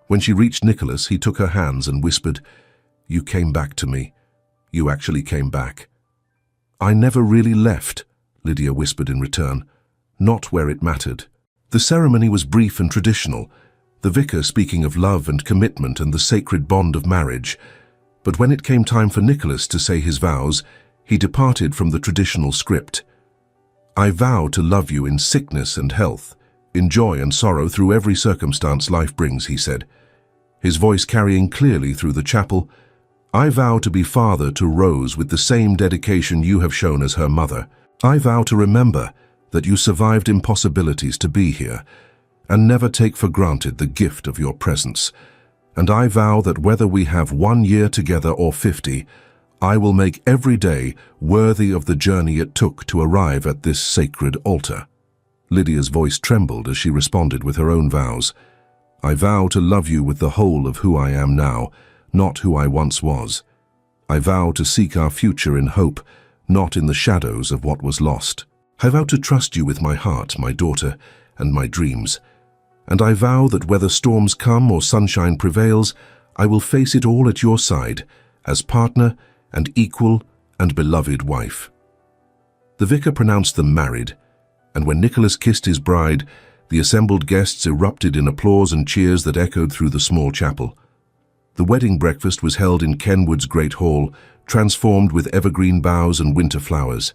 When she reached Nicholas, he took her hands and whispered, "You came back to me. You actually came back." "I never really left," Lydia whispered in return. "Not where it mattered." The ceremony was brief and traditional, the vicar speaking of love and commitment and the sacred bond of marriage. But when it came time for Nicholas to say his vows, he departed from the traditional script. "I vow to love you in sickness and health, in joy and sorrow, through every circumstance life brings," he said, his voice carrying clearly through the chapel. "I vow to be father to Rose with the same dedication you have shown as her mother. I vow to remember that you survived impossibilities to be here, and never take for granted the gift of your presence. And I vow that whether we have 1 year together or 50, I will make every day worthy of the journey it took to arrive at this sacred altar." Lydia's voice trembled as she responded with her own vows. "I vow to love you with the whole of who I am now, not who I once was. I vow to seek our future in hope, not in the shadows of what was lost. I vow to trust you with my heart, my daughter, and my dreams. And I vow that whether storms come or sunshine prevails, I will face it all at your side, as partner and equal and beloved wife." The vicar pronounced them married, and when Nicholas kissed his bride, the assembled guests erupted in applause and cheers that echoed through the small chapel. The wedding breakfast was held in Kenwood's great hall, transformed with evergreen boughs and winter flowers.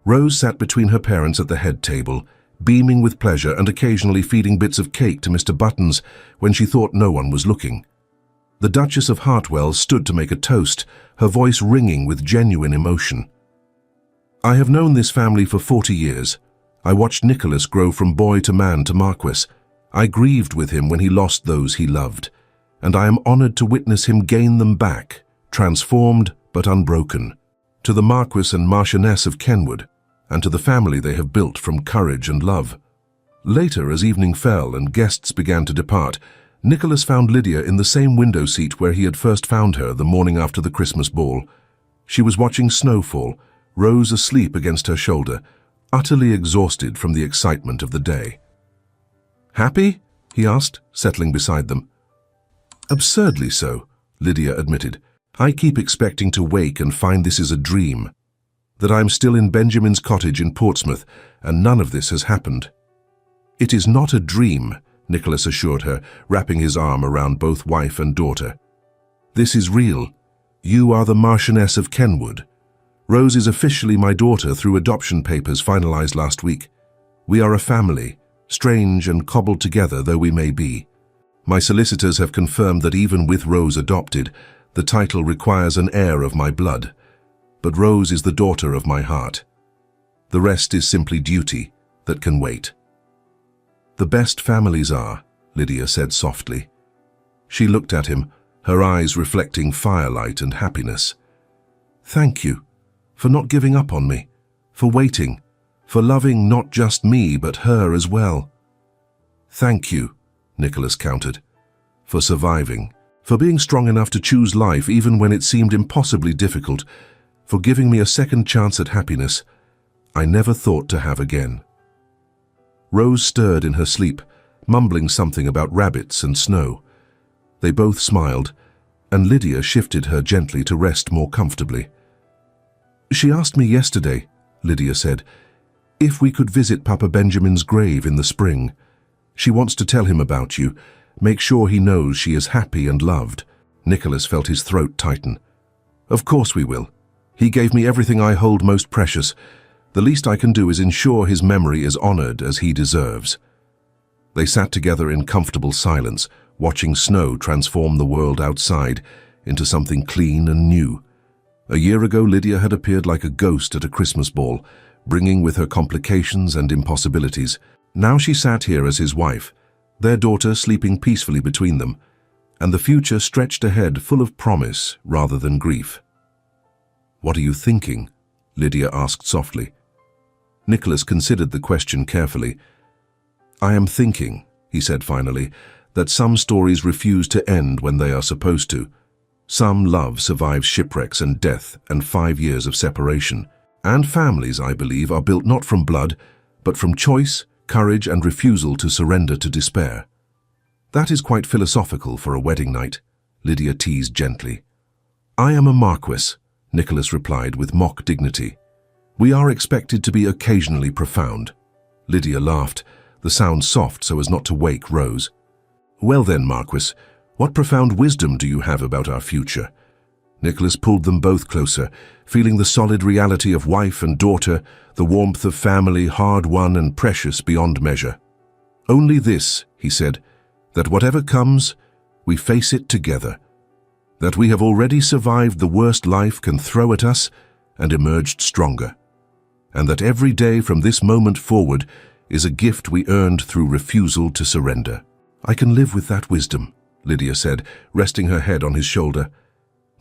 Rose sat between her parents at the head table, beaming with pleasure and occasionally feeding bits of cake to Mr. Buttons when she thought no one was looking. The Duchess of Hartwell stood to make a toast, her voice ringing with genuine emotion. "I have known this family for 40 years. I watched Nicholas grow from boy to man to Marquis. I grieved with him when he lost those he loved, and I am honored to witness him gain them back, transformed but unbroken. To the Marquis and Marchioness of Kenwood, and to the family they have built from courage and love." Later, as evening fell and guests began to depart, Nicholas found Lydia in the same window seat where he had first found her the morning after the Christmas ball. She was watching snowfall, Rose asleep against her shoulder, utterly exhausted from the excitement of the day. "Happy?" he asked, settling beside them. "Absurdly so," Lydia admitted. "I keep expecting to wake and find this is a dream, that I'm still in Benjamin's cottage in Portsmouth, and none of this has happened." "It is not a dream," Nicholas assured her, wrapping his arm around both wife and daughter. "This is real. You are the Marchioness of Kenwood. Rose is officially my daughter through adoption papers finalized last week. We are a family, strange and cobbled together though we may be. My solicitors have confirmed that even with Rose adopted, the title requires an heir of my blood. But Rose is the daughter of my heart. The rest is simply duty that can wait." "The best families are," Lydia said softly. She looked at him, her eyes reflecting firelight and happiness. "Thank you for not giving up on me, for waiting, for loving not just me but her as well." "Thank you," Nicholas countered, "for surviving, for being strong enough to choose life even when it seemed impossibly difficult, for giving me a second chance at happiness I never thought to have again." Rose stirred in her sleep, mumbling something about rabbits and snow. They both smiled, and Lydia shifted her gently to rest more comfortably. "She asked me yesterday," Lydia said, "if we could visit Papa Benjamin's grave in the spring. She wants to tell him about you, make sure he knows she is happy and loved." Nicholas felt his throat tighten. "Of course we will. He gave me everything I hold most precious. The least I can do is ensure his memory is honored as he deserves." They sat together in comfortable silence, watching snow transform the world outside into something clean and new. A year ago, Lydia had appeared like a ghost at a Christmas ball, bringing with her complications and impossibilities. Now she sat here as his wife, their daughter sleeping peacefully between them, and the future stretched ahead full of promise rather than grief. "What are you thinking?" Lydia asked softly. Nicholas considered the question carefully. "I am thinking," he said finally, "that some stories refuse to end when they are supposed to. Some love survives shipwrecks and death and 5 years of separation. And families, I believe, are built not from blood, but from choice, courage, and refusal to surrender to despair." "That is quite philosophical for a wedding night," Lydia teased gently. "I am a marquis," Nicholas replied with mock dignity. "We are expected to be occasionally profound." Lydia laughed, the sound soft so as not to wake Rose. "Well then, Marquis, what profound wisdom do you have about our future?" Nicholas pulled them both closer, feeling the solid reality of wife and daughter, the warmth of family, hard-won and precious beyond measure. "Only this," he said, "that whatever comes, we face it together. That we have already survived the worst life can throw at us and emerged stronger. And that every day from this moment forward is a gift we earned through refusal to surrender." "I can live with that wisdom," Lydia said, resting her head on his shoulder.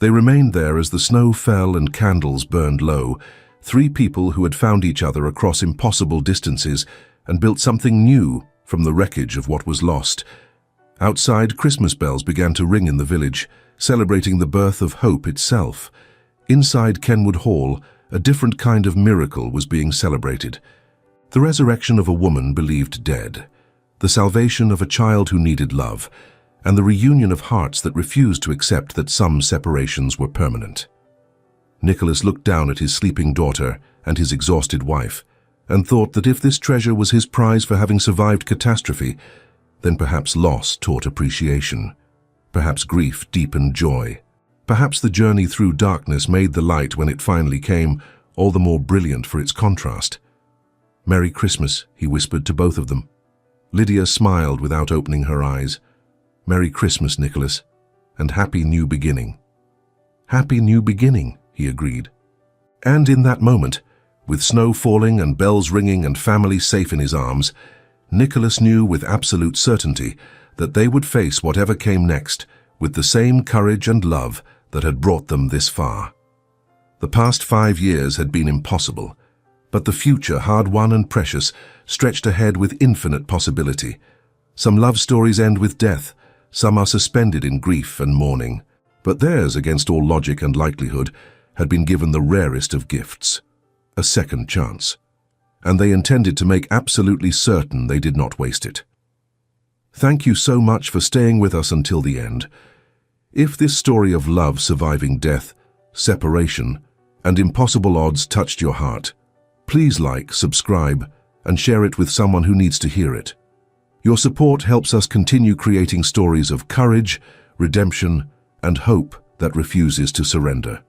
They remained there as the snow fell and candles burned low, 3 people who had found each other across impossible distances and built something new from the wreckage of what was lost. Outside, Christmas bells began to ring in the village, celebrating the birth of hope itself. Inside Kenwood Hall, a different kind of miracle was being celebrated. The resurrection of a woman believed dead, the salvation of a child who needed love, and the reunion of hearts that refused to accept that some separations were permanent. Nicholas looked down at his sleeping daughter and his exhausted wife, and thought that if this treasure was his prize for having survived catastrophe, then perhaps loss taught appreciation. Perhaps grief deepened joy. Perhaps the journey through darkness made the light, when it finally came, all the more brilliant for its contrast. "Merry Christmas," he whispered to both of them. Lydia smiled without opening her eyes. "Merry Christmas, Nicholas, and Happy New Beginning." "Happy New Beginning," he agreed. And in that moment, with snow falling and bells ringing and family safe in his arms, Nicholas knew with absolute certainty that they would face whatever came next with the same courage and love that had brought them this far. The past 5 years had been impossible, but the future, hard-won and precious, stretched ahead with infinite possibility. Some love stories end with death, some are suspended in grief and mourning, but theirs, against all logic and likelihood, had been given the rarest of gifts, a second chance, and they intended to make absolutely certain they did not waste it. Thank you so much for staying with us until the end. If this story of love surviving death, separation, and impossible odds touched your heart, please like, subscribe, and share it with someone who needs to hear it. Your support helps us continue creating stories of courage, redemption, and hope that refuses to surrender.